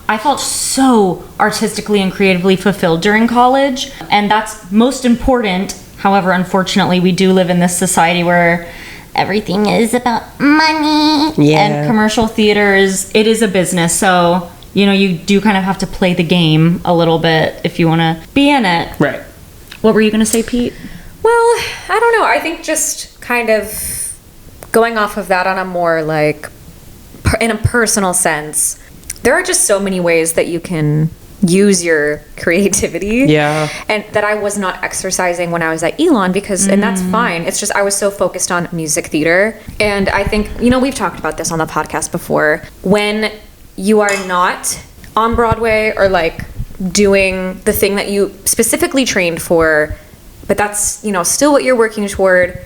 I felt so artistically and creatively fulfilled during college, and that's most important. However, unfortunately, we do live in this society where everything is about money, and commercial theater it is a business. So, you know, you do kind of have to play the game a little bit if you want to be in it. Right. What were you going to say, Pete? Well, I don't know. I think just kind of going off of that on a more like, in a personal sense, there are just so many ways that you can use your creativity. Yeah. And that I was not exercising when I was at Elon because, and that's fine. It's just, I was so focused on music theater. And I think, you know, we've talked about this on the podcast before. When you are not on Broadway or like doing the thing that you specifically trained for, but that's, you know, still what you're working toward,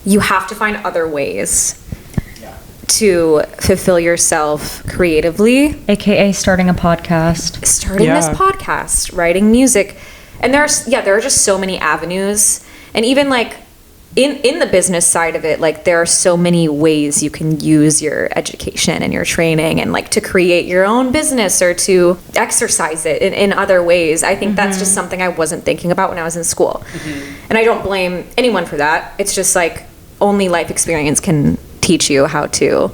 you have to find other ways to fulfill yourself creatively, aka starting a podcast, this podcast, writing music. And there are just so many avenues. And even like in the business side of it, like there are so many ways you can use your education and your training and like to create your own business or to exercise it in other ways. I think that's just something I wasn't thinking about when I was in school. And I don't blame anyone for that. It's just like only life experience can teach you how to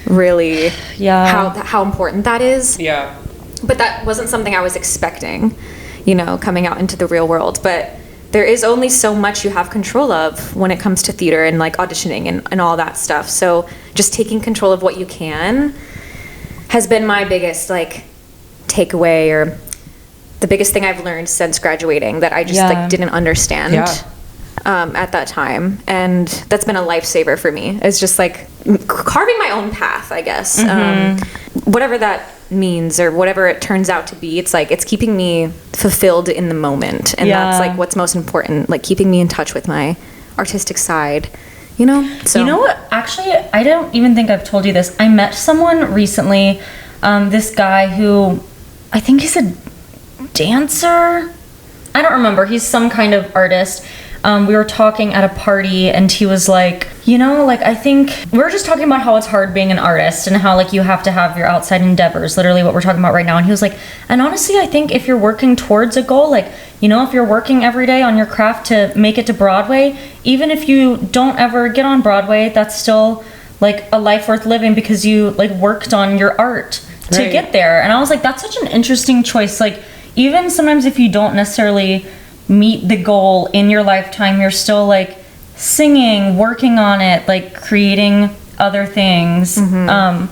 really how important that is. Yeah. But that wasn't something I was expecting, you know, coming out into the real world. But there is only so much you have control of when it comes to theater and like auditioning and all that stuff. So just taking control of what you can has been my biggest like takeaway, or the biggest thing I've learned since graduating that I just like didn't understand at that time. And that's been a lifesaver for me. It's just like carving my own path, I guess. Whatever that means or whatever it turns out to be, it's like it's keeping me fulfilled in the moment. And that's like what's most important, like keeping me in touch with my artistic side, you know? So you know what? Actually, I don't even think I've told you this. I met someone recently, this guy who I think he's a dancer. I don't remember. He's some kind of artist. We were talking at a party and he was like, you know, like I think we were just talking about how it's hard being an artist and how like you have to have your outside endeavors, literally what we're talking about right now. And he was like, and honestly, I think if you're working towards a goal, like, you know, if you're working every day on your craft to make it to Broadway, even if you don't ever get on Broadway, that's still like a life worth living because you like worked on your art to get there. And I was like, that's such an interesting choice. Like, even sometimes if you don't necessarily meet the goal in your lifetime, you're still like singing, working on it, like creating other things, and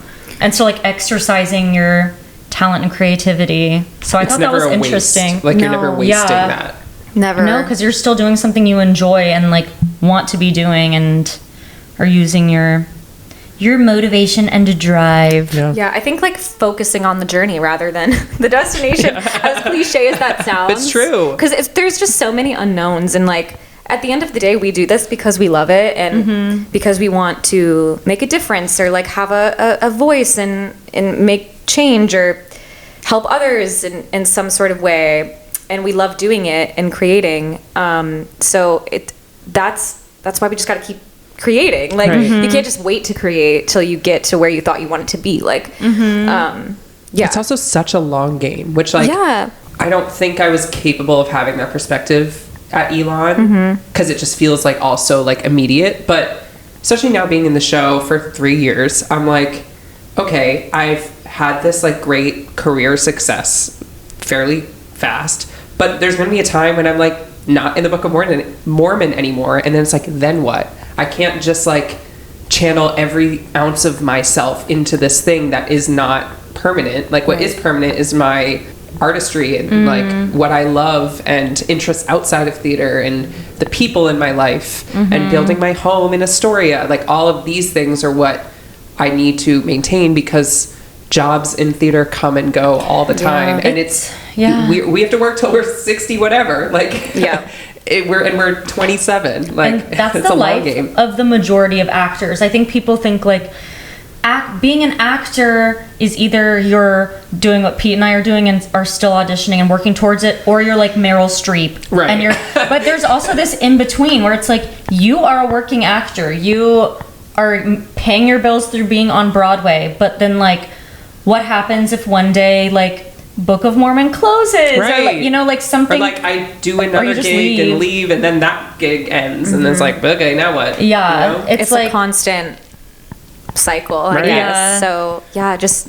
so like exercising your talent and creativity. So I thought that was interesting. Like you're never wasting that. Never. No, because you're still doing something you enjoy and like want to be doing and are using your motivation and drive. Yeah, I think like focusing on the journey rather than the destination, as cliche as that sounds. It's true. Because there's just so many unknowns, and like at the end of the day, we do this because we love it and because we want to make a difference or like have a voice and make change or help others in some sort of way. And we love doing it and creating. So that's why we just got to keep creating. Like you can't just wait to create till you get to where you thought you wanted to be. Like It's also such a long game, which like I don't think I was capable of having that perspective at Elon because it just feels like also like immediate. But especially now being in the show for 3 years, I'm like, okay, I've had this like great career success fairly fast, but there's gonna be a time when I'm like not in the Book of Mormon anymore. And then it's like, then what? I can't just like channel every ounce of myself into this thing that is not permanent. Like what is permanent is my artistry and like what I love and interests outside of theater and the people in my life and building my home in Astoria. Like all of these things are what I need to maintain because jobs in theater come and go all the time. And we have to work till we're 60 whatever. Like we're 27. Like and that's it's the a long life game. of the majority of actors. I think people think like being an actor is either you're doing what Pete and I are doing and are still auditioning and working towards it, or you're like Meryl Streep. Right. And but there's also this in between where it's like you are a working actor. You are paying your bills through being on Broadway, but then like what happens if one day like Book of Mormon closes, right. or like, you know, like something, or like I do another gig and leave, and then that gig ends, and then it's like, okay, now what? Yeah, you know? It's like a constant cycle, Right. I guess. Yeah. So yeah, just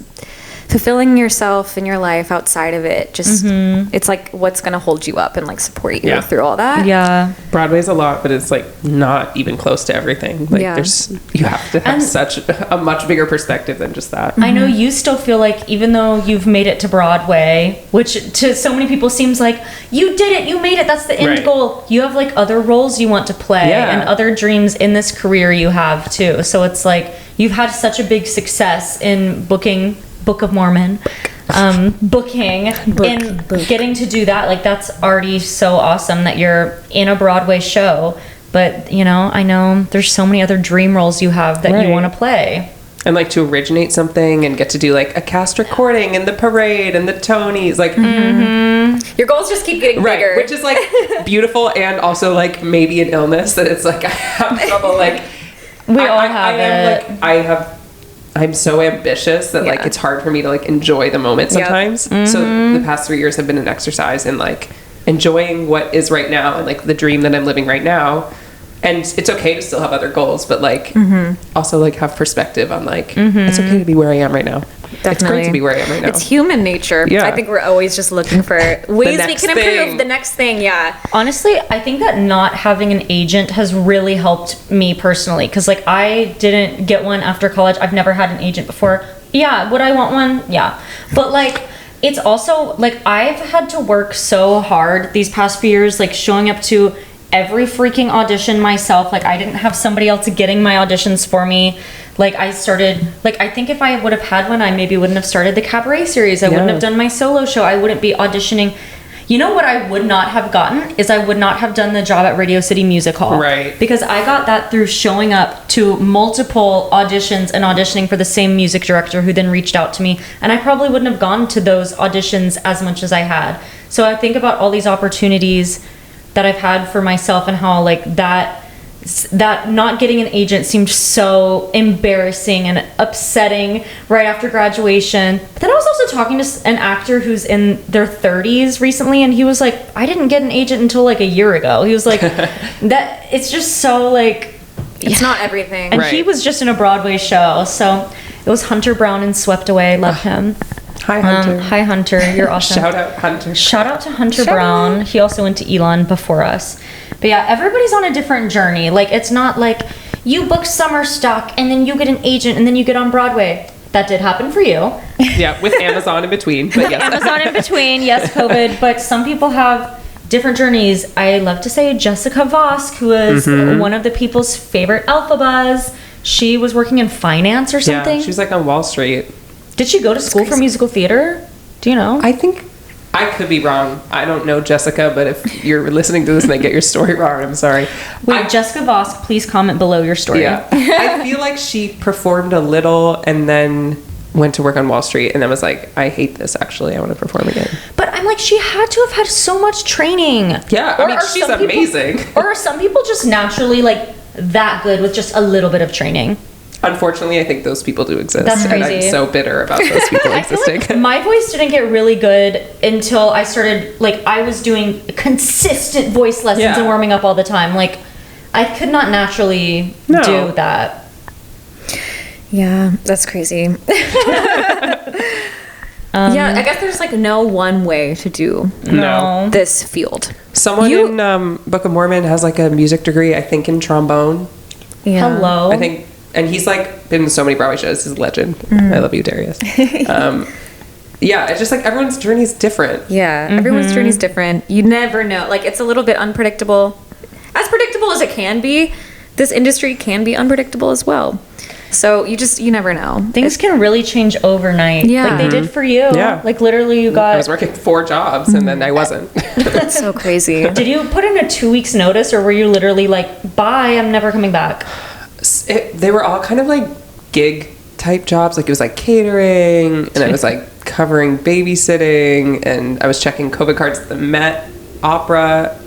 fulfilling yourself in your life outside of it. Just it's like what's gonna hold you up and like support you through all that. yeah. Broadway's a lot, but it's like not even close to everything. Like you have to have such a much bigger perspective than just that. I know you still feel like even though you've made it to Broadway, which to so many people seems like you did it, you made it, that's the end Right. goal. You have like other roles you want to play and other dreams in this career you have too. So it's like you've had such a big success in booking Book of Mormon, booking and getting to do that. Like that's already so awesome that you're in a Broadway show. But you know, I know there's so many other dream roles you have that you want to play. And like to originate something and get to do like a cast recording and the parade and the Tonys, like Your goals just keep getting bigger. which is like beautiful and also like maybe an illness that it's like I have trouble like We all have it. I'm so ambitious that like it's hard for me to like enjoy the moment sometimes. So the past 3 years have been an exercise in like enjoying what is right now and like the dream that I'm living right now. And it's okay to still have other goals, but like also like have perspective on like it's okay to be where I am right now. Definitely. It's great to be where I am right now. It's human nature. Yeah. I think we're always just looking for ways we next can improve thing. the next thing. Yeah. Honestly, I think that not having an agent has really helped me personally because like I didn't get one after college. I've never had an agent before. Yeah, would I want one? Yeah. But like it's also like I've had to work so hard these past few years like showing up to every freaking audition myself. Like I didn't have somebody else getting my auditions for me. Like I started, like I think if I would have had one, I maybe wouldn't have started the cabaret series. I wouldn't have done my solo show. I wouldn't be auditioning. You know what I would not have gotten is I would not have done the job at Radio City Music Hall. Right. Because I got that through showing up to multiple auditions and auditioning for the same music director who then reached out to me. And I probably wouldn't have gone to those auditions as much as I had. So I think about all these opportunities that I've had for myself and how like that not getting an agent seemed so embarrassing and upsetting right after graduation. But then I was also talking to an actor who's in their 30s recently, and he was like, I didn't get an agent until like a year ago. He was like, that it's just so like, It's not everything. and he was just in a Broadway show. So it was Hunter Brown and Swept Away. Love him. Hi Hunter. Hi Hunter, you're awesome. Shout out Hunter. Shout out to Hunter Brown. He also went to Elon before us. But yeah, everybody's on a different journey. Like, it's not like you book summer stock and then you get an agent and then you get on Broadway. That did happen for you. Yeah, with Amazon in between. But yes. Amazon in between, yes, COVID. But some people have different journeys. I love to say Jessica Vosk, who is one of the people's favorite Alpha Buzz. She was working in finance or something. Yeah, she was like on Wall Street. Did she go to school for musical theater? Do you know? I think I could be wrong. I don't know Jessica, but if you're listening to this and I get your story wrong, I'm sorry. Wait, Jessica Vosk, please comment below your story. Yeah. I feel like she performed a little and then went to work on Wall Street and then was like, I hate this actually. I want to perform again. But I'm like, she had to have had so much training. Yeah, I mean, are she's some people- amazing. Or are some people just naturally like that good with just a little bit of training? Unfortunately, I think those people do exist. That's And crazy. I'm so bitter about those people I feel existing. like my voice didn't get really good until I started, like, I was doing consistent voice lessons and warming up all the time. Like, I could not naturally do that. Yeah, that's crazy. Yeah, I guess there's like no one way to do No. this field. Someone in Book of Mormon has like a music degree, I think, in trombone. Yeah. Hello. I think, and he's like been in so many Broadway shows. He's a legend. I love you, Darius. Yeah, it's just like everyone's journey is different. Yeah, everyone's journey is different. You never know. Like, it's a little bit unpredictable. As predictable as it can be, this industry can be unpredictable as well. So you never know. Things can really change overnight. Yeah. Like they did for you. Yeah. Like literally you got... I was working 4 jobs and then I wasn't. That's so crazy. Did you put in a 2 weeks notice or were you literally like, bye, I'm never coming back? They were all kind of like gig type jobs. Like it was like catering and I was like covering babysitting and I was checking COVID cards at the Met Opera.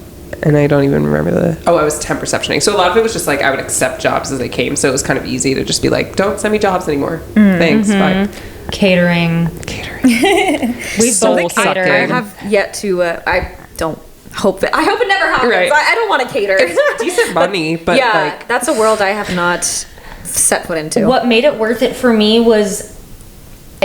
And I don't even remember I was temp receptioning. So a lot of it was just like I would accept jobs as they came. So it was kind of easy to just be like, don't send me jobs anymore. Thanks, bye. Catering. We both cater. I have yet to. I don't hope it. I hope it never happens. Right. I don't want to cater. It's decent money, but yeah, like that's a world I have not set foot into. What made it worth it for me was,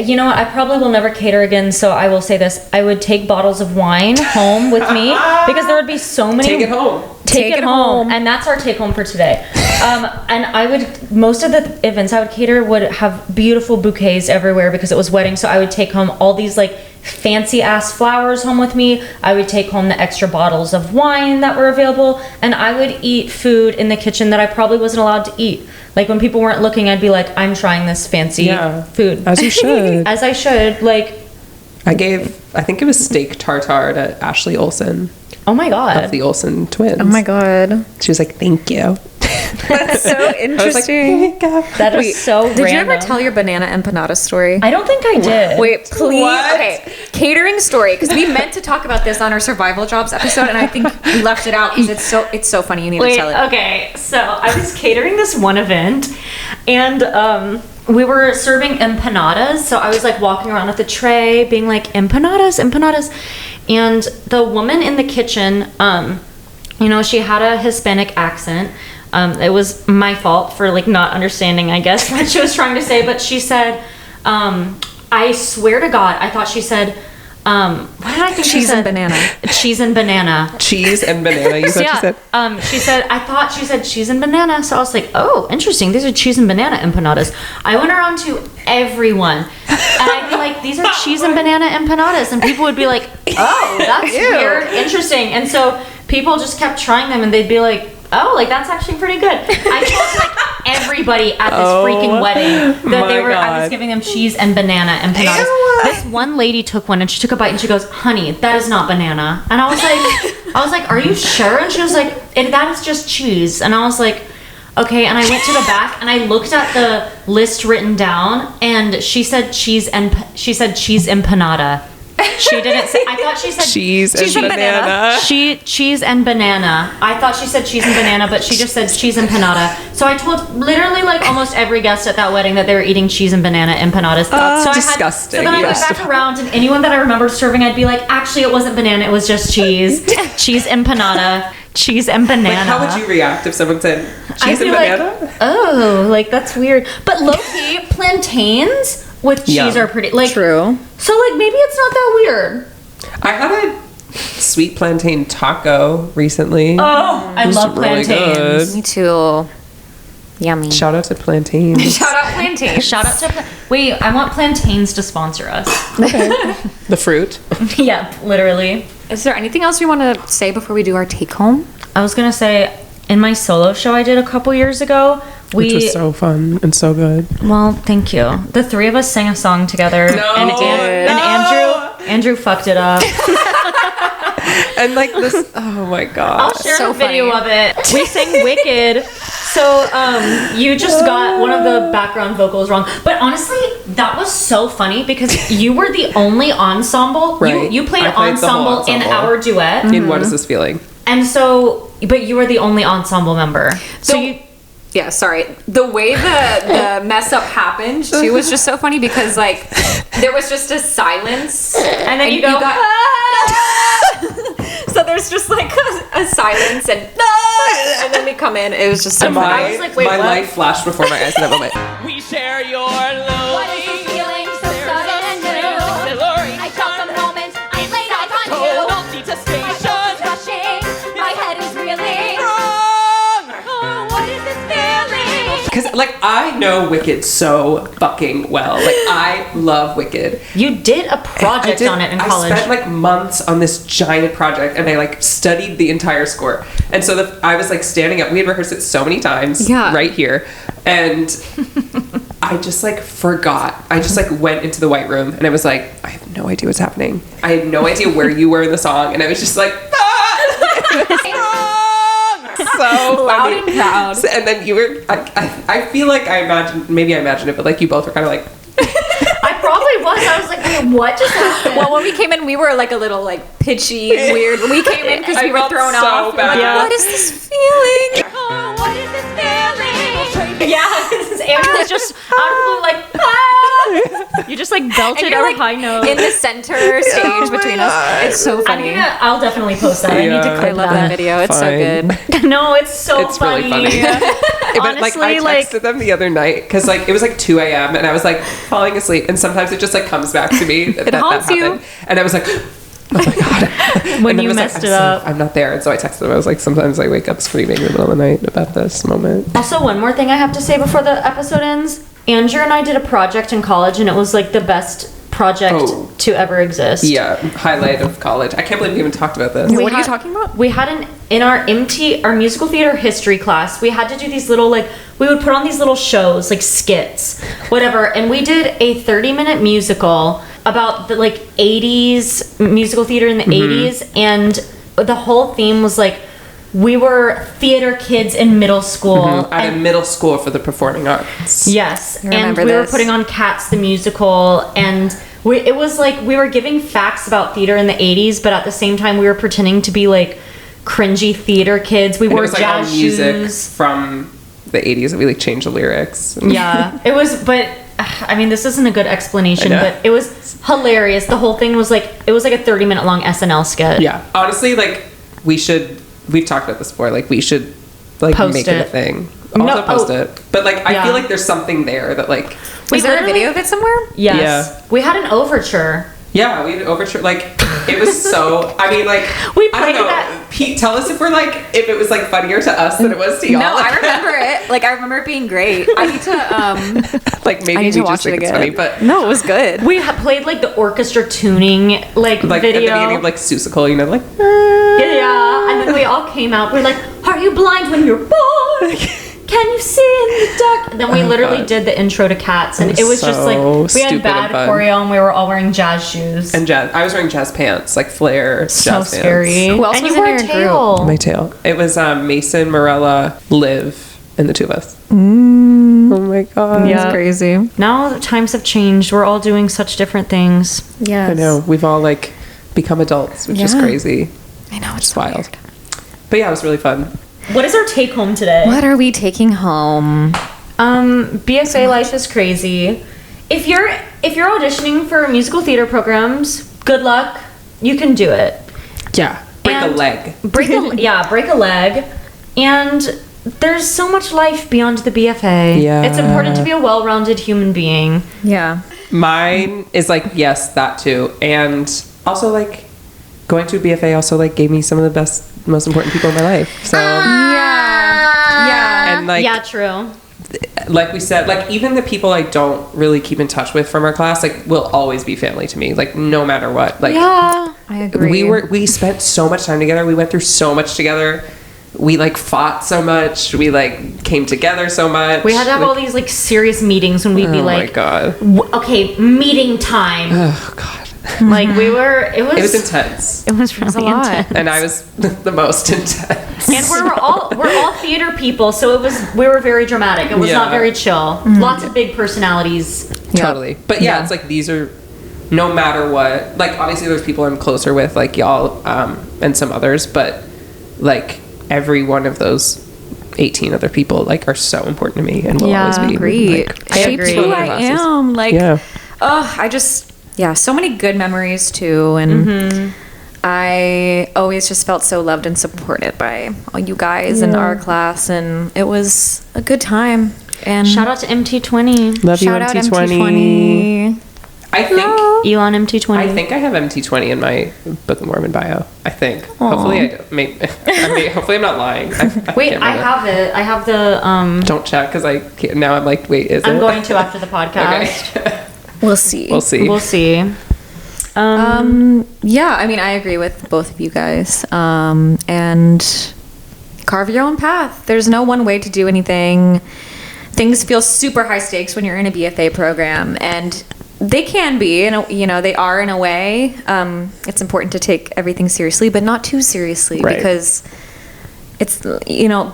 you know what, I probably will never cater again, so I will say this. I would take bottles of wine home with me because there would be so many. take it home. Take it home. And that's our take home for today. And I would, most of the events I would cater would have beautiful bouquets everywhere because it was wedding. So I would take home all these like fancy ass flowers home with me. I would take home the extra bottles of wine that were available. And I would eat food in the kitchen that I probably wasn't allowed to eat. Like when people weren't looking, I'd be like, I'm trying this fancy food. As you should. As I should. Like, I think it was steak tartare to Ashley Olsen oh my God. of the Olsen twins. Oh my god, She was like, thank you. that's so I was like, interesting. here you go. That is so random. Did you ever tell your banana empanada story? I don't think I did. Wait, please. What? Okay, catering story, because we meant to talk about this on our survival jobs episode, and I think we left it out because it's so funny. You need to tell it. Okay, so I was catering this one event, and we were serving empanadas. So I was like walking around with a tray, being like empanadas, and the woman in the kitchen, you know, she had a Hispanic accent. It was my fault for like not understanding, I guess, what she was trying to say. But she said, I swear to God, I thought she said, what did I think she Cheese said? and banana. Cheese and banana. Cheese and banana, you said she said? I thought she said cheese and banana. So I was like, oh, interesting. These are cheese and banana empanadas. I went around to everyone and I'd be like, these are cheese and banana empanadas. And people would be like, oh, that's weird, interesting. And so people just kept trying them and they'd be like, oh, like that's actually pretty good. I told like everybody at this freaking wedding that I was giving them cheese and banana empanadas. Ew. This one lady took one and she took a bite and she goes, honey, that is not banana. And I was like, are you sure? And she was like, that is just cheese. And I was like, okay. And I went to the back and I looked at the list written down and she said cheese empanada. She didn't say. I thought she said cheese and banana. Cheese and banana. I thought she said cheese and banana, but she just said cheese and empanada. So I told literally like almost every guest at that wedding that they were eating cheese and banana empanadas. So disgusting. So then I went back around, and anyone that I remembered serving, I'd be like, actually, it wasn't banana. It was just cheese. Cheese empanada. Cheese and banana. Like, how would you react if someone said cheese and banana? Like, oh, like that's weird. But low key, plantains with cheese are pretty like true. So like maybe it's not that weird. I had a sweet plantain taco recently. Oh, I love really plantains. good. Me too. Yummy. Shout out to plantains. Shout out plantains. Shout out to wait, I want plantains to sponsor us. The fruit. Yeah, literally. Is there anything else you want to say before we do our take home? I was gonna say in my solo show I did a couple years ago, Which was so fun and so good. Well, thank you. The three of us sang a song together, and Andrew fucked it up. And like this, oh my god! I'll share the video of it. We sang "Wicked." So you just got one of the background vocals wrong, but honestly, that was so funny because you were the only ensemble. Right. You played I played the whole ensemble in ensemble. our duet. In What Is This Feeling? And so, but you were the only ensemble member. So you. Yeah, sorry. The way the mess up happened too was just so funny because like there was just a silence And then you go, so there's just like a silence and then we come in. It was just so funny. I was like, wait, my what? life flashed before my eyes in that moment. We share your love. What is this feeling so sudden and new? like, I know Wicked so fucking well. Like, I love Wicked. You did a project on it in college. I spent like months on this giant project, and I like studied the entire score. And so I was like standing up. We had rehearsed it so many times right here. And I just like forgot. I just like went into the white room, and I was like, I have no idea what's happening. I had no idea where you were in the song. And I was just like, so loud and proud. And then you were, I feel like I imagined it, but like you both were kind of like, I probably was. I was like, wait, what just happened? Well, when we came in, we were like a little like pitchy and weird. We came in because we were thrown off. Bad. Like, what is this feeling? Oh, what is this feeling? Yeah, because Andrew was just out of like, ah! You just like belted a high note. In the center stage between us. It's so funny. I'll definitely post that. I need to clip I love that video. It's so good. No, it's so funny. Really funny. But like I texted them the other night because like it was like 2 a.m. and I was like falling asleep, and sometimes it just like comes back to me that haunts that you. happened. And I was like, oh my god, when you messed it up. I'm not there. And so I texted them. I was like, sometimes I wake up screaming in the middle of the night about this moment. Also, one more thing I have to say before the episode ends. Andrew and I did a project in college, and it was like the best project to ever exist. Yeah, highlight of college. I can't believe we even talked about this. What are you talking about? We had in our our musical theater history class, we had to do these little like, we would put on these little shows, like skits, whatever, and we did a 30-minute musical about the like 80s musical theater in the 80s, and the whole theme was like, we were theater kids in middle school. At a middle school for the performing arts. Yes, and we were putting on Cats the musical, and it was like we were giving facts about theater in the 80s, but at the same time we were pretending to be like cringy theater kids. We wore jazz shoes from the 80s that we like changed the lyrics. Yeah, it was, but I mean, this isn't a good explanation, but it was hilarious. The whole thing was like, it was like a 30-minute long SNL skit. Yeah, honestly, like we've talked about this before, like we should like make it a thing. Also post it. But like I feel like there's something there that like, was there a video of it somewhere? Yes. Yeah. We had an overture. Yeah, we had an overture. Like it was so. I mean, like we I played don't know. that. Pete, tell us if it was like funnier to us than it was to y'all. No, I remember it. Like I remember it being great. I need to like maybe I need we to watch just think it it's again. funny, but no, it was good. We played like the orchestra tuning like video. At the beginning of like Seussical, you know, like yeah, and then we all came out. We're like, "Are you blind when you're born? Can you see in the dark?" And then we literally did the intro to Cats, and it was just like we had bad choreo, and we were all wearing jazz shoes and jazz. I was wearing jazz pants, like flare so jazz scary. pants. Who else and was you in wore your a tail. My tail. It was Mason, Morella, Liv, and the two of us. Oh my god, Yeah. That's crazy. Now the times have changed. We're all doing such different things. Yeah, I know. We've all like become adults, which is crazy. I know, it's wild. weird. But yeah, it was really fun. What is our take home today? What are we taking home? BFA life is crazy. If you're auditioning for musical theater programs, good luck. You can do it. Yeah, break a leg. Break a leg. And there's so much life beyond the BFA. Yeah. It's important to be a well-rounded human being. Yeah. Mine is like, yes, that too. And also like going to a BFA also like gave me some of the best, most important people in my life. So Yeah. and like Yeah, true. like we said, like even the people I don't really keep in touch with from our class, like will always be family to me, like no matter what. Like Yeah. I agree. we spent so much time together. We went through so much together. We like fought so much. We like came together so much. We had to have all these like serious meetings when we'd be like, oh my god. Okay, meeting time. Oh god. Like it was intense. It was really a lot. intense. And I was the most intense. And we're all theater people, so we were very dramatic. It was not very chill. Lots of big personalities. Totally. But yeah, it's like these are no matter what. Like obviously there's people I'm closer with, like y'all, and some others, but like every one of those 18 other people like are so important to me and will always be. Agreed. Like, Shaped agree. who I am. Like, so many good memories too, and I always just felt so loved and supported by all you guys in our class, and it was a good time. And Shout out to MT20. Love you, shout out MT20. MT20. I think Elon MT20. I think I have MT20 in my Book of Mormon bio. I think. Hopefully I don't. Hopefully I'm not lying. Wait, can't I remember. have it. I have the. Don't check because I can't, now I'm like, wait, is it? I'm going to after the podcast. Okay. We'll see. We'll see. We'll see. Yeah, I mean, I agree with both of you guys. And carve your own path. There's no one way to do anything. Things feel super high stakes when you're in a BFA program, and they can be, they are in a way. It's important to take everything seriously, but not too seriously, Right. because it's,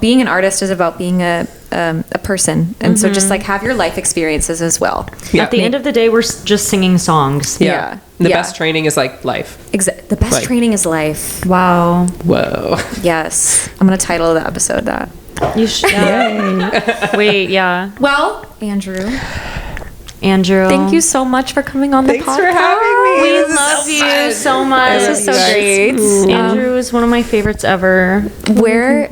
being an artist is about being a person, and so just like have your life experiences as well. Yeah. At the end of the day, we're just singing songs. Yeah. The Yeah. best training is like life. The best Like- training is life. Wow. Whoa. Yes, I'm gonna title the episode that. You should. Wait, yeah. Well, Andrew, Andrew. thank you so much for coming on the podcast. Thanks for having me. We This is love so you fun. so much. This is so guys. great. Andrew is one of my favorites ever. Where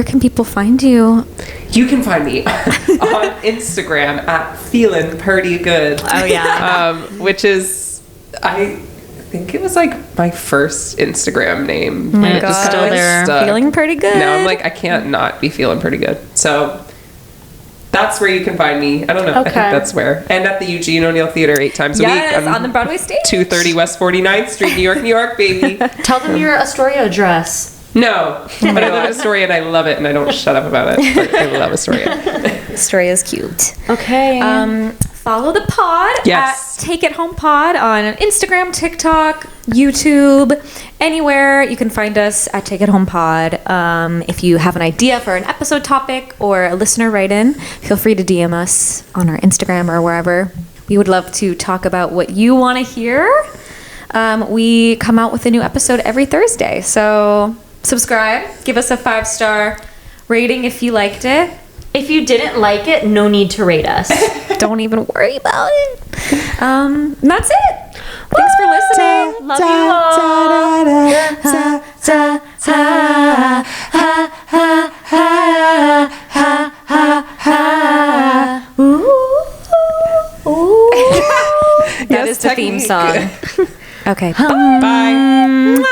can people find you? You can find me on Instagram at Feelin' Purdy Good. Oh, yeah. Which is, I think it was like my first Instagram name. my And it God. just kinda, Still like, there. stuck. Feeling pretty good. Now I'm like, I can't not be feeling pretty good. So that's where you can find me. I don't know. I think Okay. that's where. And at the Eugene O'Neill Theater 8 times a week. Yes, on the Broadway stage. 230 West 49th Street, New York, baby. Tell them your Astoria address. No, but I live in Astoria and I love it and I don't shut up about it. But I love Astoria. Story is cute. Okay. Follow the pod Yes. at Take It Home Pod on Instagram, TikTok, YouTube, anywhere. You can find us at Take It Home Pod. If you have an idea for an episode topic or a listener write-in, feel free to DM us on our Instagram or wherever. We would love to talk about what you want to hear. We come out with a new episode every Thursday, so subscribe, give us a 5-star rating if you liked it. if you didn't like it, no need to rate us. Don't even worry about it. And that's it. Thanks for listening. Love you all. That is the theme technique. song. Okay. Bye.